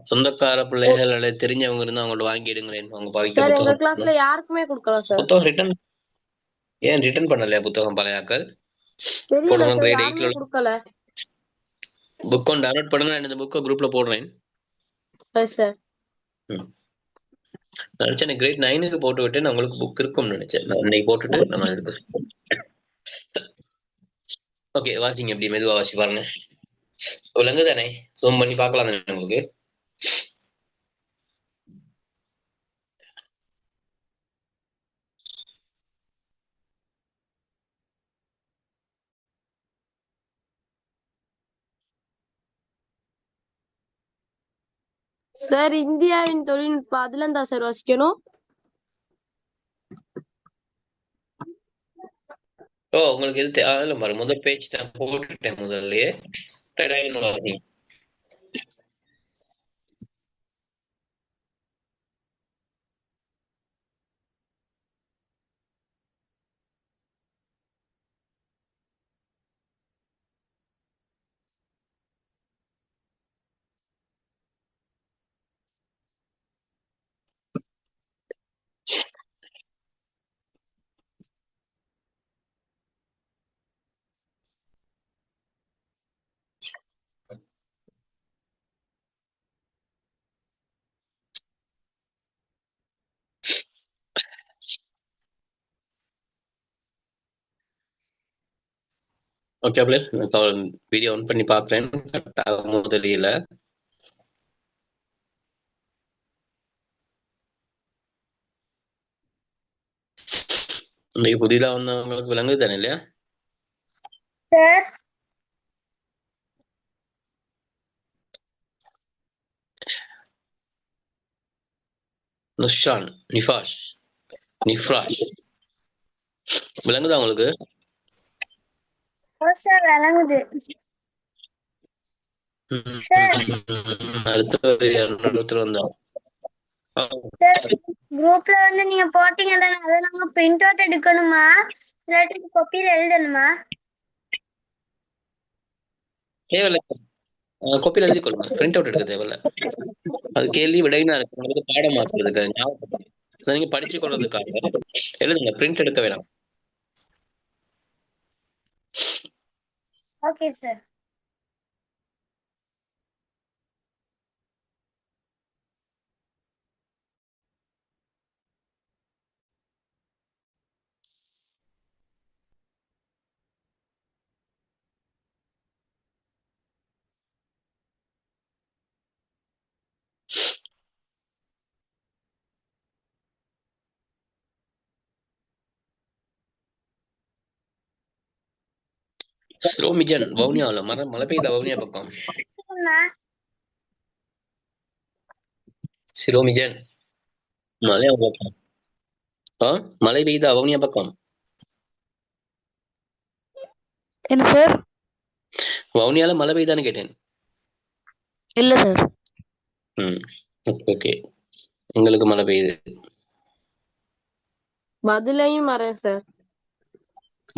சொந்தக்கார பிள்ளைகள் அல்லது தெரிஞ்சவங்க இருந்தா அவங்கள்ட்ட வாங்கிடுங்களேன். அவங்க பாவித்த சார் எங்க புத்தகம். கிளாஸ்ல யாருக்குமே கொடுக்கல சார். புத்தகம் ரிட்டர்ன் ஏன் ரிட்டர்ன் பண்ணலையா? புத்தகம் பழையாக்கள் தெரியல போடுங்க. சார், கிரேட் யாருமே 8ல கொடுக்கல. புக் ஒன்று டவுன்லோட் பண்ணுங்க. நான் இந்த புக்கை குரூப்ல போடுறேன். சரி சார். நினைச்சேன் கிரேட் 9க்கு போட்டு விட்டு நான் உங்களுக்கு புக் இருக்கும்னு நினைச்சேன். நான் இன்னைக்கு போட்டுட்டு நம்ம எடுக்க. ஓகே, வாசிங்க. எப்படி மெதுவா வாசி பாருங்க. விலங்கு தானே, ஜூம் பண்ணி பார்க்கலாம் தானே உங்களுக்கு? சார் இந்தியாவின் தொழில்நுட்பம் அதுல இருந்தா சார் வாசிக்கணும். உங்களுக்கு எது அதில் பாரு, முதல் பேஜ் தான் போட்டுட்டேன் முதல்லயே. வாசிங்க. ஓகே பிள்ளை, நான் வீடியோ ஆன் பண்ணி பார்க்குறேன். கரெக்டாக தெரியல. இன்னைக்கு புதிதாக வந்தவங்களுக்கு விளங்குது தானே இல்லையா? சார் நுஷான், நிஃபாஷ், நிஃப்ராஷ் விளங்குதா உங்களுக்கு? சார் விளங்குது சார். அடுத்த ஒருத்தர் வந்தோம். சார் குரூப்ல வந்து நீங்க போட்டீங்க தானே, அதை நாங்க பிரிண்ட் அவுட் எடுக்கணுமா இல்லாட்டி காப்பியில எழுதணுமா? தேவையில்ல. கோப்பியில் எழுதி கொள்ளுங்க, பிரிண்ட் அவுட் எடுக்க தேவையில்ல. அது கேள்வி விடைனா இருக்கு, உங்களுக்கு பாடம் ஆக்குறதுக்கு ஞாபகப்படுத்தி அதை நீங்க படிச்சு கொள்றதுக்காக எழுதுங்க, பிரிண்ட் எடுக்க வேணாம். Okay sir. ஸ்லோமிஜன் வவுனியாவில் மழை பெய்யுதா? வவுனியா பக்கம் சிரோமிஜன் மழை பக்கம். மழை பெய்யுதா வவுனியா பக்கம்? என்ன சார்? வவுனியால மழை பெய்யுதான்னு கேட்டேன். இல்ல சார். ஓகே, எங்களுக்கு மழை பெய்யுது. பதிலையும் வரேன் சார்.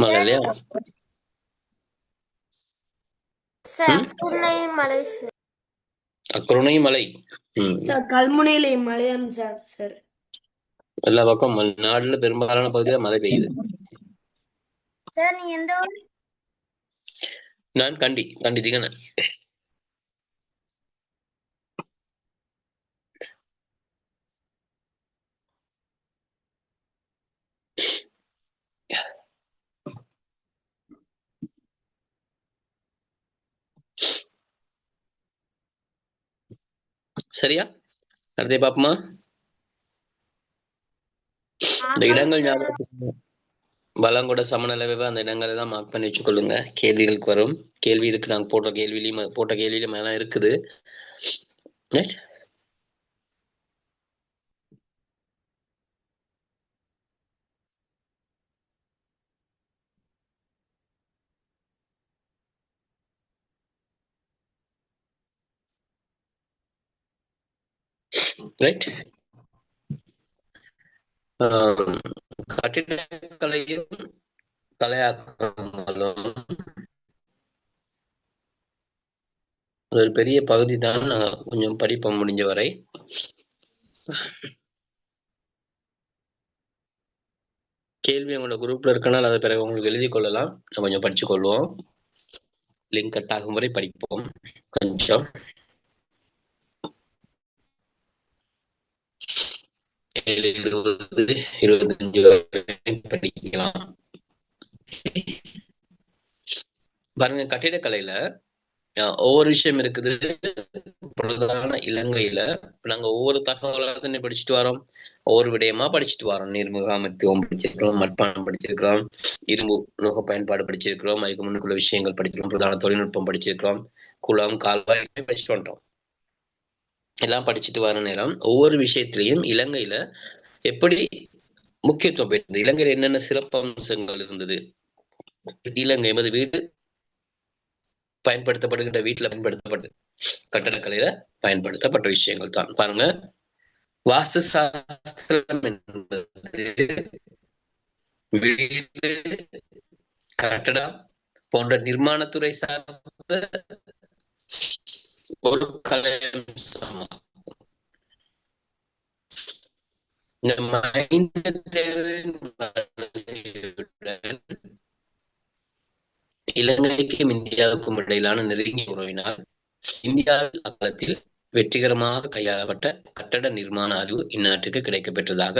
மழை இல்லையா? சார் அக்குருணை மலை சார். அக்குருணை மலை. சார் கல்முனையில மலையாம் சார். சார் எல்லா பக்கம் நாடுல பெரும்பாலான பகுதியில மழை பெய்யுது. சார் நீங்க எந்த ஊர்? நான் கண்டி திகன. சரியா? அடுத்த பாப்போமா? இந்த இடங்கள் ஞாபகம், பலங்கூட சமநிலை அந்த இடங்கள் எல்லாம் மார்க் பண்ணி வச்சுக்கொள்ளுங்க. கேள்விகளுக்கு வரும். கேள்வி இருக்கு, நாங்க போட்ட கேள்வியிலும் எல்லாம் இருக்குது. ரைட். கட்டிடக்கலையும் கலையாக்கங்களும் ஒரு பெரிய பகுதி தான். நாங்கள் கொஞ்சம் படிப்போம் முடிஞ்ச வரை. கேள்வி உங்களோட குரூப்ல இருக்கனால அதை பிறகு உங்களுக்கு எழுதி கொள்ளலாம். நான் கொஞ்சம் படிச்சு கொள்வோம். லிங்க் கட் ஆகும் வரை படிப்போம் கொஞ்சம். 25 படிக்கலாம். பாருங்க, கட்டிடக்கலையில ஒவ்வொரு விஷயம் இருக்குது. பிரதான இலங்கையில நாங்க ஒவ்வொரு தகவலை படிச்சுட்டு வரோம், ஒவ்வொரு விடயமா படிச்சுட்டு வரோம். நீர்முகாமைத்துவம் படிச்சிருக்கிறோம், மட்பானம் படிச்சிருக்கிறோம், இரும்பு நுக பயன்பாடு படிச்சிருக்கிறோம், அதுக்கு முன்னுக்குள்ள விஷயங்கள் படிச்சிருக்கிறோம், பிரதான தொழில்நுட்பம் படிச்சிருக்கிறோம், குளம் கால்வாய் படிச்சுட்டு வந்துட்டோம். எல்லாம் படிச்சுட்டு வர நேரம் ஒவ்வொரு விஷயத்திலையும் இலங்கையில எப்படி முக்கியத்துவம் பெற்றது, இலங்கையில என்னென்ன சிறப்பம்சங்கள் இருந்தது, இலங்கை எமது வீடு பயன்படுத்தப்படுகின்ற வீட்டுல பயன்படுத்தப்பட்டு கட்டடக்கலையில பயன்படுத்தப்பட்ட விஷயங்கள் தான். பாருங்க, வாஸ்து சாஸ்திரம் என்பது வீடு, கட்டடம் போன்ற நிர்மாணத்துறை சார்ந்த ஒரு கலை அம்சமாகும். இந்த இலங்கைக்கும் இந்தியாவுக்கும் இடையிலான நெருங்கிய உறவினால் இந்தியாவில் அக்காலத்தில் வெற்றிகரமாக கையாளப்பட்ட கட்டட நிர்மாண அறிவு இந்நாட்டுக்கு கிடைக்கப்பெற்றதாக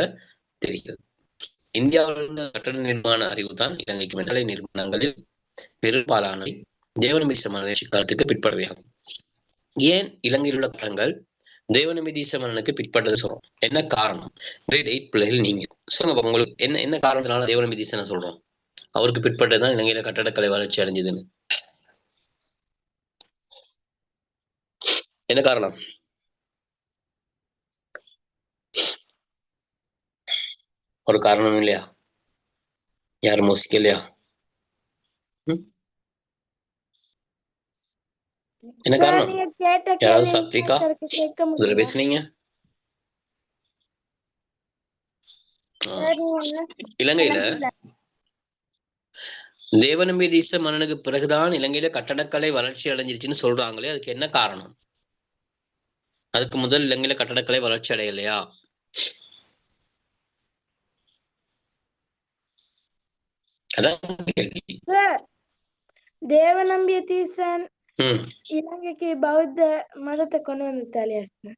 தெரிகிறது. இந்தியாவில் கட்டட நிர்மாண அறிவு தான் இலங்கைக்கு மெட்டலை நிர்மாணங்களில் பெரும்பாலானவை தேவநம்பிச மன்னன் காலத்துக்கு பிற்படுவையாகும். ஏன் இலங்கையில் உள்ள கட்டடங்கள் தேவநம்பிதீச மன்னனுக்கு பிற்பட்டது சொல்றோம்? என்ன காரணம்? கிரேட் 8 பிள்ளைகள் நீங்க சொல்லுங்க, உங்களுக்கு என்ன காரணத்தினால தேவநம்பிதீசனை சொல்றோம் அவருக்கு பிற்பட்டதுதான் இலங்கையில கட்டடக்கலை வளர்ச்சி அடைஞ்சதுன்னு? என்ன காரணம்? ஒரு காரணம் இல்லையா? யாரும் யோசிக்கலையா? என்ன காரணம்? யாராவது சாத்விகா இதுல பேசுனீங்க? இலங்கையில தேவநம்பியதீச மன்னனுக்கு பிறகுதான் இலங்கையில கட்டடக்கலை வளர்ச்சி அடைஞ்சிருச்சுன்னு சொல்றாங்களே, அதுக்கு என்ன காரணம்? அதுக்கு முதல் இலங்கையில கட்டடக்கலை வளர்ச்சி அடையலையா? அதான் கேள்வி. சார் தேவநம்பிய தீசன் ம் இலங்கைக்கு பௌத்த மதத்தை கொண்டு வந்துட்டாலியா sir?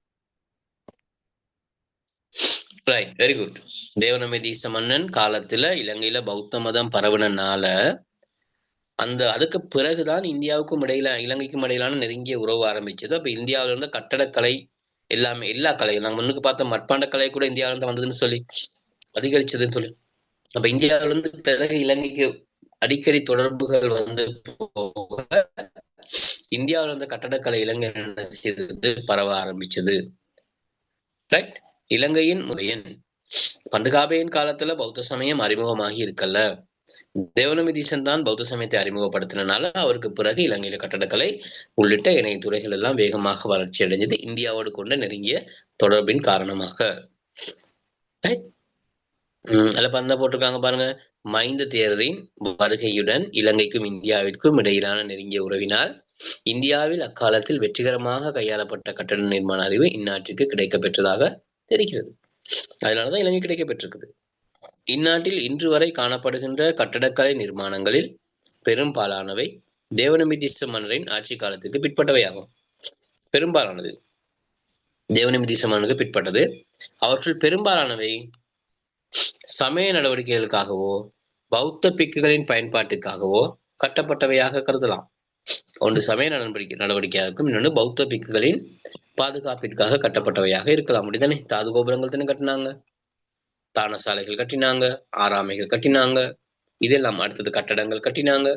Right, very good. Devanampiyatissa மன்னன் காலத்துல இலங்கையில பௌத்த மதம் பரவுனனால அதுக்கு பிறகுதான் இந்தியாவுக்கும் இடையில இலங்கைக்கும் இடையிலான நெருங்கிய உறவு ஆரம்பிச்சது. அப்ப இந்தியாவில இருந்து கட்டடக்கலை எல்லாமே எல்லா கலையும் நாங்க முன்னுக்கு பார்த்த மட்பாண்ட கலை கூட இந்தியாவில இருந்து வந்ததுன்னு சொல்லி அதிகரிச்சதுன்னு சொல்லி, அப்ப இந்தியாவில இருந்து பிறகு இலங்கைக்கு அடிக்கடி தொடர்புகள் வந்து போக இந்தியாவில இருந்த கட்டடக்கலை இலங்கை என்ன செய்தது, பரவ ஆரம்பிச்சது. ரைட். இலங்கையின் முறையன் பண்டுகாபையின் காலத்துல பௌத்த சமயம் அறிமுகமாகி இருக்கல்ல, தேவநம்பிதீசன் தான் பௌத்த சமயத்தை அறிமுகப்படுத்தினால அவருக்கு பிறகு இலங்கையில கட்டடக்கலை உள்ளிட்ட இணைய துறைகள் எல்லாம் வேகமாக வளர்ச்சி அடைஞ்சது இந்தியாவோடு கொண்ட நெருங்கிய தொடர்பின் காரணமாக. அதுல பந்த போட்டிருக்காங்க பாருங்க. மைந்த தேரரின் வருகையுடன் இலங்கைக்கும் இந்தியாவிற்கும் இடையிலான நெருங்கிய உறவினால் இந்தியாவில் அக்காலத்தில் வெற்றிகரமாக கையாளப்பட்ட கட்டட நிர்மாண அறிவு இந்நாட்டிற்கு கிடைக்க பெற்றதாக தெரிகிறது. அதனாலதான் இலங்கை கிடைக்க பெற்றிருக்குது. இந்நாட்டில் இன்று வரை காணப்படுகின்ற கட்டடக்கலை நிர்மாணங்களில் பெரும்பாலானவை தேவநம்பிதீச மன்னரின் ஆட்சி காலத்திற்கு பிற்பட்டவையாகும். பெரும்பாலானது தேவநம்பிதீச மன்னருக்கு பிற்பட்டது. அவற்றுள் பெரும்பாலானவை சமய நடவடிக்கைகளுக்காகவோ பௌத்த பிக்குகளின் பயன்பாட்டுக்காகவோ கட்டப்பட்டவையாக கருதலாம். ஒன்று சமய நடவடிக்கையாகும், இன்னொன்று பௌத்த பிக்குகளின் பாதுகாப்பிற்காக கட்டப்பட்டவையாக இருக்கலாம். அப்படித்தானே? தாது கோபுரங்கள் தானே கட்டினாங்க, தான சாலைகள் கட்டினாங்க, ஆறாமைகள் கட்டினாங்க, இதெல்லாம் அடுத்தது கட்டடங்கள் கட்டினாங்க.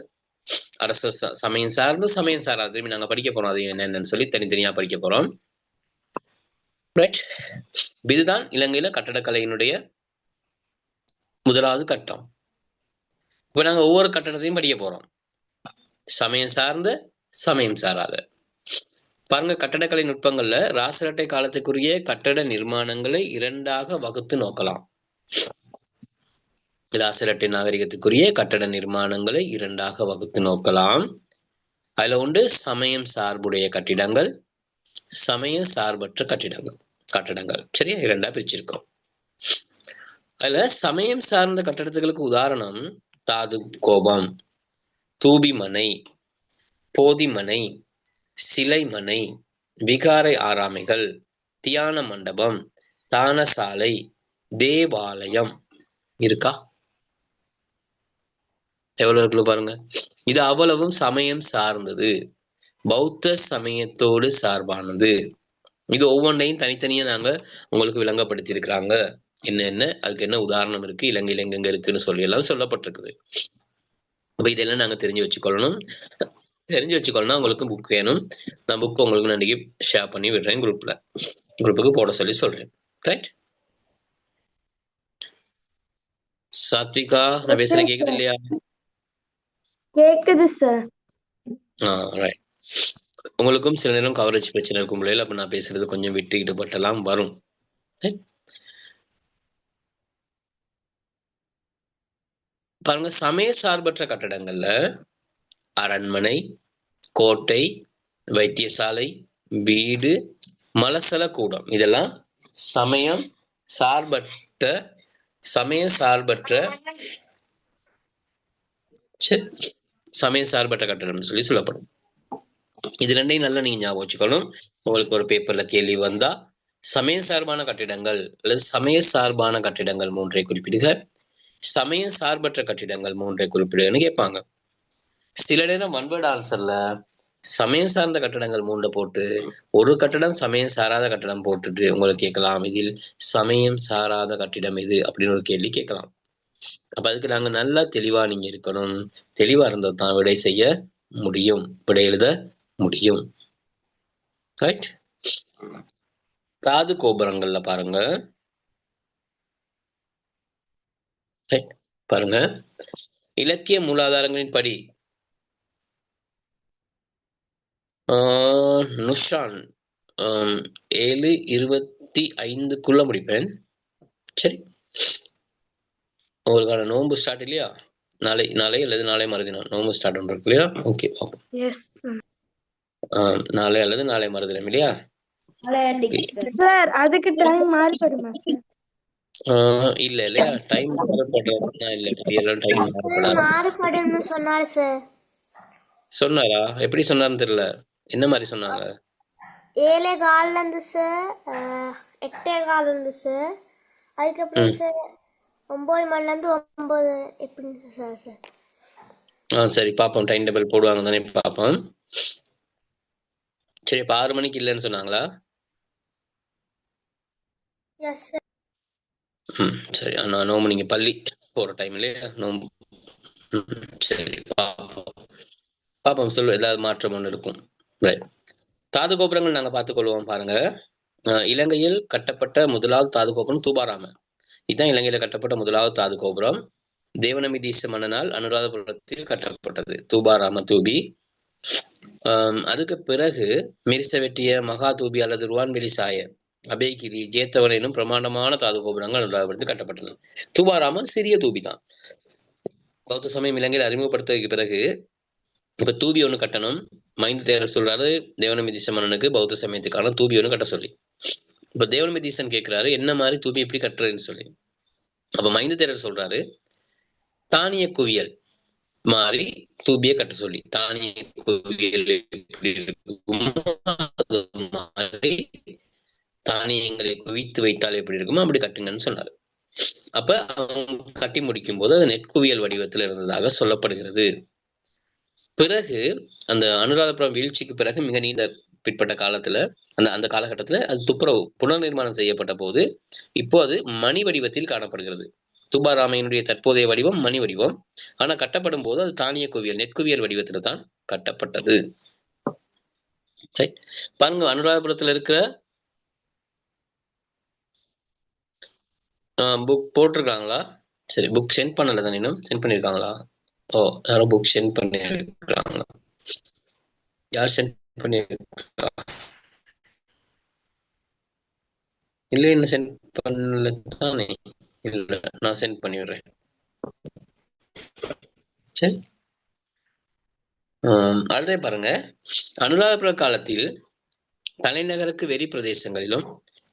அரச சமயம் சார்ந்து சமயம் சாராது திரும்பி நாங்க படிக்க போறோம், அது என்னன்னு சொல்லி தனித்தனியா படிக்க போறோம். ரைட். இதுதான் இலங்கையில கட்டடக்கலையினுடைய முதலாவது கட்டம். இப்ப நாங்க ஒவ்வொரு கட்டடத்தையும் படிக்க போறோம், சமயம் சார்ந்த சமயம் சாராத. பாருங்க, கட்டடக்கலை நுட்பங்கள்ல ராசரட்டை காலத்துக்குரிய கட்டட நிர்மாணங்களை இரண்டாக வகுத்து நோக்கலாம். ராசரட்டை நாகரிகத்துக்குரிய கட்டட நிர்மாணங்களை இரண்டாக வகுத்து நோக்கலாம். அதுல உண்டு சமயம் சார்புடைய கட்டிடங்கள், சமய சார்பற்ற கட்டடங்கள். சரியா? இரண்டா பிரிச்சிருக்கோம். அதுல சமயம் சார்ந்த கட்டடத்துகளுக்கு உதாரணம் தாது கோபம், தூபிமனை, போதிமனை, சிலைமனை, விகாரை ஆராமைகள், தியான மண்டபம், தானசாலை, தேவாலயம். இருக்கா? எவ்வளவு இருக்குன்னு பாருங்க. இது அவ்வளவும் சமயம் சார்ந்தது, பௌத்த சமயத்தோடு சார்பானது. இது ஒவ்வொன்றையும் தனித்தனியா நாங்க உங்களுக்கு விளங்கப்படுத்தி இருக்கிறாங்க. என்ன அதுக்கு என்ன உதாரணம் இருக்கு, இலங்கையில எங்கெங்க இருக்குன்னு சொல்லி எல்லாம் சொல்லப்பட்டிருக்குது. அப்ப இதெல்லாம் நாங்க தெரிஞ்சு வச்சுக்கொள்ளணும். தெரிஞ்சு வச்சுக்கொள்ளணும். உங்களுக்கு புக் வேணும், நான் புக் உங்களுக்கு நன்றைக்கு ஷேர் பண்ணி விடுறேன் குரூப்புக்கு போட சொல்லி சொல்றேன். ரைட்? சாத்விகா, நான் பேசுறேன் கேக்குது இல்லையா? கேக்குது சார். ரைட். உங்களுக்கும் சில நேரம் கவரேஜ் பிரச்சனை இருக்கும் பிள்ளைகள், அப்ப நான் பேசுறது கொஞ்சம் விட்டுக்கிட்டு பட்டெல்லாம் வரும். பாருங்க, சமய சார்பற்ற கட்டடங்கள்ல அரண்மனை, கோட்டை, வைத்தியசாலை, வீடு, மலசல கூடம் இதெல்லாம் சமய சார்பற்ற கட்டடம் சொல்லி சொல்லப்படும். இது ரெண்டையும் நல்லா நீங்க ஞாபகம் வச்சுக்கணும். உங்களுக்கு ஒரு பேப்பர்ல கேள்வி வந்தா சமய சார்பான கட்டிடங்கள் அல்லது சமய சார்பான கட்டிடங்கள் 3 குறிப்பிடுக, சமய சார்பற்ற கட்டிடங்கள் 3 குறிப்பிடுகன்னு கேட்பாங்க. சில நேரம் ஒன்வேர்ட் ஆன்சர்ல சமயம் சார்ந்த கட்டடங்கள் 3 போட்டு ஒரு கட்டடம் சமயம் சாராத கட்டடம் போட்டுட்டு உங்களுக்கு கேட்கலாம், இதில் சமயம் சாராத கட்டிடம் எது அப்படின்னு ஒரு கேள்வி கேட்கலாம். அப்ப அதுக்கு நாங்க நல்லா தெளிவா நீங்க இருக்கணும். தெளிவா இருந்தா தான் விடை செய்ய முடியும், விடை எழுத முடியும். ரைட்? தாது கோபுரங்கள்ல பாருங்க. பாருங்க, இலக்கிய மூலாதாரங்களின் படி நுஷான் 7:25 முடிப்பேன். சரி, உங்களுக்கான நோன்பு ஸ்டார்ட் இல்லையா? நாளை அல்லது நாளை மறுதினம் நோம்பு ஸ்டார்ட் பண்றோம் இல்லையா? ஓகே, பார்ப்போம். எஸ் நாளை அல்லது நாளை மறுதினம் இல்லையா? சார் அதுக்கு டைம் மாறுபடுமா சார்? இல்ல இல்லையா, டைம் மாறுபடுறதுனா இல்ல, எல்லாம் டைம் மாறுபடாது. மாறுபடுன்னு சொன்னாரு சார். சொன்னாரா? எப்படி சொன்னாருன்னு தெரியல. என்ன மாதிரி சொன்னாங்க? 7:15 இருந்து சார் 8:15 இருந்து சார், அதுக்கப்புறம் சார் 9 மணில இருந்து 9 எப்படின்னு சார் சார். சரி பார்ப்போம், டைம் டேபிள் போடுவாங்க தானே, பார்ப்போம். சரி, இப்ப 6 மணிக்கு இல்லைன்னு சொன்னாங்களா? Yes sir. சரி, நான் நோம்பு நீங்க பள்ளி போற டைம் இல்லையா நோம்பு. சரி பாப்போம், சொல்லு ஏதாவது மாற்றம் ஒன்று இருக்கும். தாது கோபுரங்கள் நாங்க பார்த்துக்கொள்வோம் பாருங்க. இலங்கையில் கட்டப்பட்ட முதலாவது தாது கோபுரம் தூபாராம. இதுதான் இலங்கையில கட்டப்பட்ட முதலாவது தாது கோபுரம். தேவநமிதீச மன்னனால் அனுராதபுரத்தில் கட்டப்பட்டது தூபாராம தூபி. அதுக்கு பிறகு மிரிசவெட்டிய மகா தூபி அல்லது ருவான்வெளி சாய, அபேகிரி, ஜேத்தவன் எனும் பிரமாண்டமான தாது கோபுரங்கள் அனுராதபுரத்தில் கட்டப்பட்டது. தூபாராமன் சிறிய தூபி தான். பௌத்த சமயம் இலங்கையில் அறிமுகப்படுத்த பிறகு இப்ப தூபி ஒண்ணு கட்டணும். மைந்த தேரர் சொல்றாரு தேவநமிதீச மன்னனுக்கு பௌத்த சமயத்துக்கான தூபி ஒண்ணு கட்ட சொல்லி. இப்ப தேவநமிதீசன் கேட்கிறாரு என்ன மாதிரி தூபி எப்படி கட்டுறதுன்னு சொல்லி. அப்ப மைந்த தேரர் சொல்றாரு தானிய குவியல் மாதிரி தூபியை கட்ட சொல்லி. தானிய குவியல் எப்படி இருக்குமோ அது மாதிரி தானியங்களை குவித்து வைத்தால் எப்படி இருக்குமோ அப்படி கட்டுங்கன்னு சொன்னாரு. அப்ப அவங்க கட்டி முடிக்கும் போது அது நெற்குவியல் வடிவத்தில் இருந்ததாக சொல்லப்படுகிறது. பிறகு அந்த அனுராதபுரம் வீழ்ச்சிக்கு பிறகு மிக நீண்ட பிற்பட்ட காலத்துல அந்த காலகட்டத்துல அது துப்புரவு புனர் நிர்மாணம் செய்யப்பட்ட போது இப்போ அது மணி வடிவத்தில் காணப்படுகிறது. தூபாராமையினுடைய தற்போதைய வடிவம் மணி வடிவம். ஆனா கட்டப்படும் போது அது தானிய குவியல் நெற்குவியல் வடிவத்துல தான் கட்டப்பட்டது. பாருங்க, அனுராதபுரத்துல இருக்கிற புக் போட்டிருக்காங்களா? சரி, புக் சென்ட் பண்ணல தானே, இன்னும் சென்ட் பண்ணிருக்காங்களா? ஓ, யாரும் புக் சென்ட் பண்ணிருக்காங்க. யார் சென்ட் பண்ணிருக்கா? இல்ல, என்ன சென்ட் பண்ணல தானே? இல்ல, நான் சென்ட் பண்ணிடுறேன். சரி, அடுத்தே பாருங்க. அனுராதபுர காலத்தில் தலைநகருக்கு வெளி பிரதேசங்களிலும்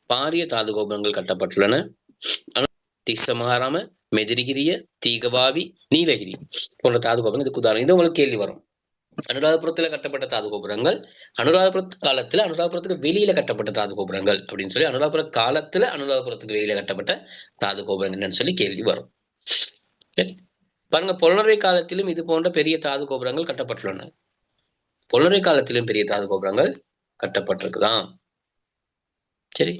பாரிய தாது கோபுரங்கள் கட்டப்பட்டுள்ளன. திசமகாராம, மெதிரிகிரிய, தீகவாவி, நீலகிரி போன்ற தாது கோபுரங்கள் இதுக்கு உதாரணம். இது உங்களுக்கு கேள்வி வரும். அனுராதபுரத்துல கட்டப்பட்ட தாது கோபுரங்கள், அனுராதபுர காலத்துல அனுராதபுரத்துக்கு வெளியில கட்டப்பட்ட தாது கோபுரங்கள் அப்படின்னு சொல்லி, அனுராதபுர காலத்துல அனுராதபுரத்துக்கு வெளியில கட்டப்பட்ட தாது கோபுரங்கள் என்னன்னு சொல்லி கேள்வி வரும். பாருங்க, பொலனறுவை காலத்திலும் இது போன்ற பெரிய தாது கோபுரங்கள் கட்டப்பட்டுள்ளன. பொலனறுவை காலத்திலும் பெரிய தாது கோபுரங்கள் கட்டப்பட்டிருக்குதான். சரி,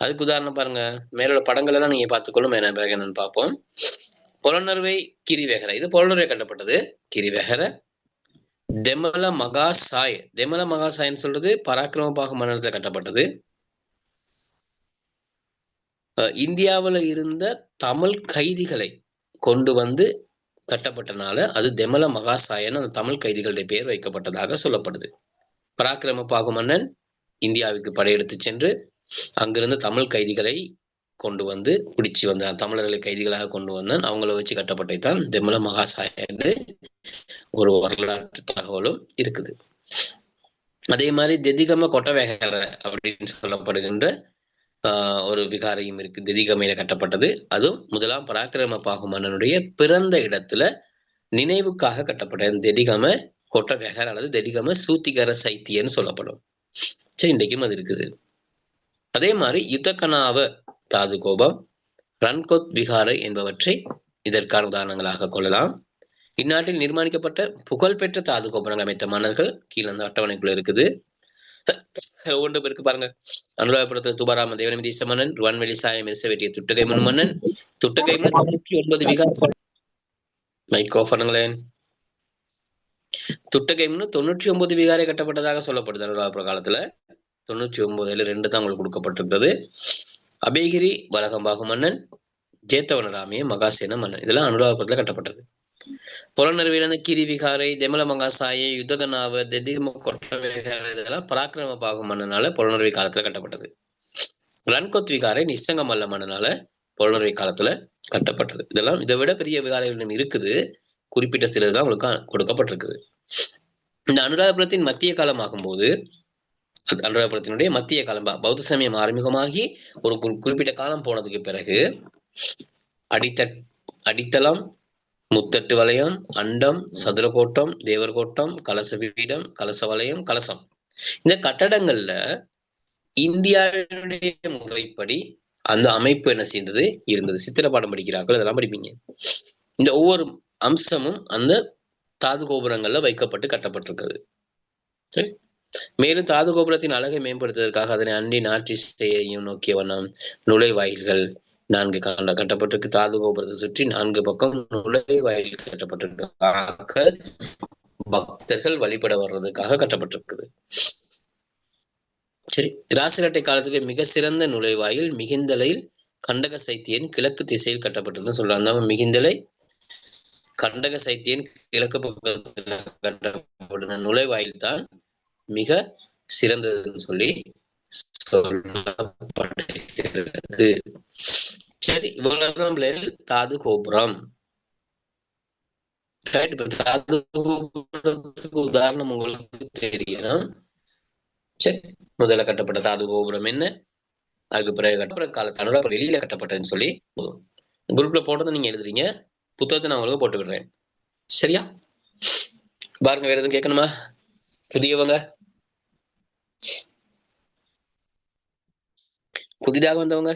அதுக்கு உதாரணம் பாருங்க, மேலோட படங்கள் எல்லாம் நீங்க பார்த்துக்கொள்ளும். என்னன்னு பார்ப்போம். பொலனறுவை கிரிவெகர, இது பொலனறுவை கட்டப்பட்டது. கிரிவெகர, தெமல மகாசாய், தெமல மகாசாய்ன்னு சொல்றது பராக்கிரமபாகு மன்னனத்துல கட்டப்பட்டது. இந்தியாவில் இருந்த தமிழ் கைதிகளை கொண்டு வந்து கட்டப்பட்டனால அது தெமல மகாசாயன்னு அந்த தமிழ் கைதிகளுடைய பெயர் வைக்கப்பட்டதாக சொல்லப்படுது. பராக்கிரமபாகு மன்னன் இந்தியாவுக்கு படையெடுத்து சென்று அங்கிருந்து தமிழ் கைதிகளை கொண்டு வந்து பிடிச்சி வந்தான், தமிழர்களை கைதிகளாக கொண்டு வந்தான். அவங்கள வச்சு கட்டப்பட்டதான் தெமல மகாசாய என்று ஒரு வரலாற்று தகவலும் இருக்குது. அதே மாதிரி தெதிகம கொட்டவேகர அப்படின்னு சொல்லப்படுகின்ற ஒரு விகாரையும் இருக்கு, தெதிகமையில கட்டப்பட்டது. அதுவும் முதலாம் பராக்கிரமபாகு மன்னனுடைய பிறந்த இடத்துல நினைவுக்காக கட்டப்பட்டது. தெதிகம கொட்டவேகர் அல்லது தெதிகம சூத்திகர சைத்தியன்னு சொல்லப்படும். சரி, இன்றைக்கும் அது இருக்குது. அதே மாதிரி யுத்தகனாவ தாது கோபம், ரன்கொத் விகாரை என்பவற்றை இதற்கான உதாரணங்களாக கொள்ளலாம். இந்நாட்டில் நிர்மாணிக்கப்பட்ட புகழ்பெற்ற தாது கோபுரங்கள் அமைத்த மன்னர்கள் கீழே அந்த அட்டவணைக்குள்ள இருக்குது. ஒன்று பேருக்கு பாருங்க. அனுராதபுரத்தில் தூபாராம தேவநமிதீச மன்னன், ருவான்வெளி சாய, மிரிசவெட்டிய துட்டகைமுன் மன்னன். துட்டகைமுன் 99 விகாரை. மைக் ஆஃப் பண்ணுங்களேன். துட்டகைமுன் 99 விகாரை கட்டப்பட்டதாக சொல்லப்படுது. அனுராதபுர காலத்துல 99 2 தான் உங்களுக்கு கொடுக்கப்பட்டிருக்கிறது. அபேகிரி வலகம்பாகு மன்னன், ஜேத்தவனராமிய மகாசேன மன்னன், இதெல்லாம் அனுராதபுரத்துல கட்டப்பட்டது. புலனறுவியிலிருந்து கிரி விகாரை, தெமல மகாசாயை, யுத்தகனாவ, தெதிகம கொட்டவேகர இதெல்லாம் பராக்கிரமபாகு மன்னனால புலனறுவி காலத்துல கட்டப்பட்டது. ரன்கொத் விகாரை நிசங்கமல்ல மன்னனால பொருளுரை காலத்துல கட்டப்பட்டது. இதெல்லாம் இதை விட பெரிய விகாரைகள் இருக்குது, குறிப்பிட்ட சிலர் தான் உங்களுக்கு கொடுக்கப்பட்டிருக்குது. இந்த அனுராதபுரத்தின் மத்திய காலம் ஆகும்போது, அனுராதபுரத்தினுடைய மத்திய காலம், பௌத்த சமயம் ஆரம்பிகமாகி ஒரு குறிப்பிட்ட காலம் போனதுக்கு பிறகு அடித்தளம், முத்தட்டு வலயம், அண்டம், சதுரகோட்டம், தேவர்கோட்டம், கலச பீடம், கலச வலயம், கலசம், இந்த கட்டடங்கள்ல இந்தியாவுடைய முறைப்படி அந்த அமைப்பு என்ன செய்தது இருந்தது. சித்திரப்பாடம் படிக்கிறார்கள், அதெல்லாம் படிப்பீங்க. இந்த ஒவ்வொரு அம்சமும் அந்த தாது கோபுரங்கள்ல வைக்கப்பட்டு கட்டப்பட்டிருக்கிறது. சரி, மேலும் தாது கோபுரத்தின் அழகை மேம்படுத்துவதற்காக அதனை அண்டி நாட்டிசையையும் நோக்கிய வண்ணம் நுழைவாயில்கள் 4 கட்டப்பட்டிருக்கு. தாது கோபுரத்தை சுற்றி 4 பக்கம் நுழைவாயில் கட்டப்பட்டிருக்கு. பக்தர்கள் வழிபட வர்றதுக்காக கட்டப்பட்டிருக்குது. சரி, ராசிரட்டை காலத்துக்கு மிக சிறந்த நுழைவாயில் மிகிந்தலையில் கண்டக சைத்தியன் கிழக்கு திசையில் கட்டப்பட்டதுன்னு சொல்றாங்க. மிகிந்தலை கண்டக சைத்தியன் கிழக்கு பக்கத்தில் கட்டப்பட்ட நுழைவாயில் தான் மிக சிறந்ததுன்னு சொல்லி சொல்லப்படுகிறது. சரி, இவ்வளவு தாது கோபுரம். தாது கோபுரத்துக்கு உதாரணம் உங்களுக்கு தெரியணும். சரி, முதல்ல கட்டப்பட்ட தாது கோபுரம் என்ன, அதுக்கு பிறகு கட்டப்பட்ட காலத்தானோட வெளியில கட்டப்பட்டதுன்னு சொல்லி குரூப்ல போட்டதை நீங்க எழுதுறீங்க, புத்தகத்தை நான் உங்களுக்கு போட்டு விடுறேன். சரியா? பாருங்க, வேற எதுவும் கேட்கணுமா? புதியவங்க, புதிதாக வந்தவங்க,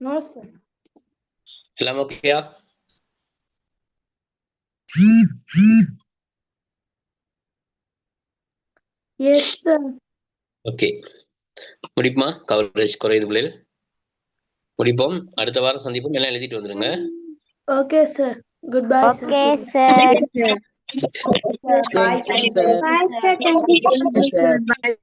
No, sir. எல்லாம் ஓகேயா? Yes, sir. ஓகே, முடிப்புமா? கவரேஜ் குறையுது பிள்ளைகள், முடிப்போம். அடுத்த வாரம் சந்திப்போம். எல்லாம் எழுதிட்டு வந்துருங்க. Okay, sir. Goodbye, sir. Okay sir. Bye, sir. Bye, sir. Thank you, sir. Bye.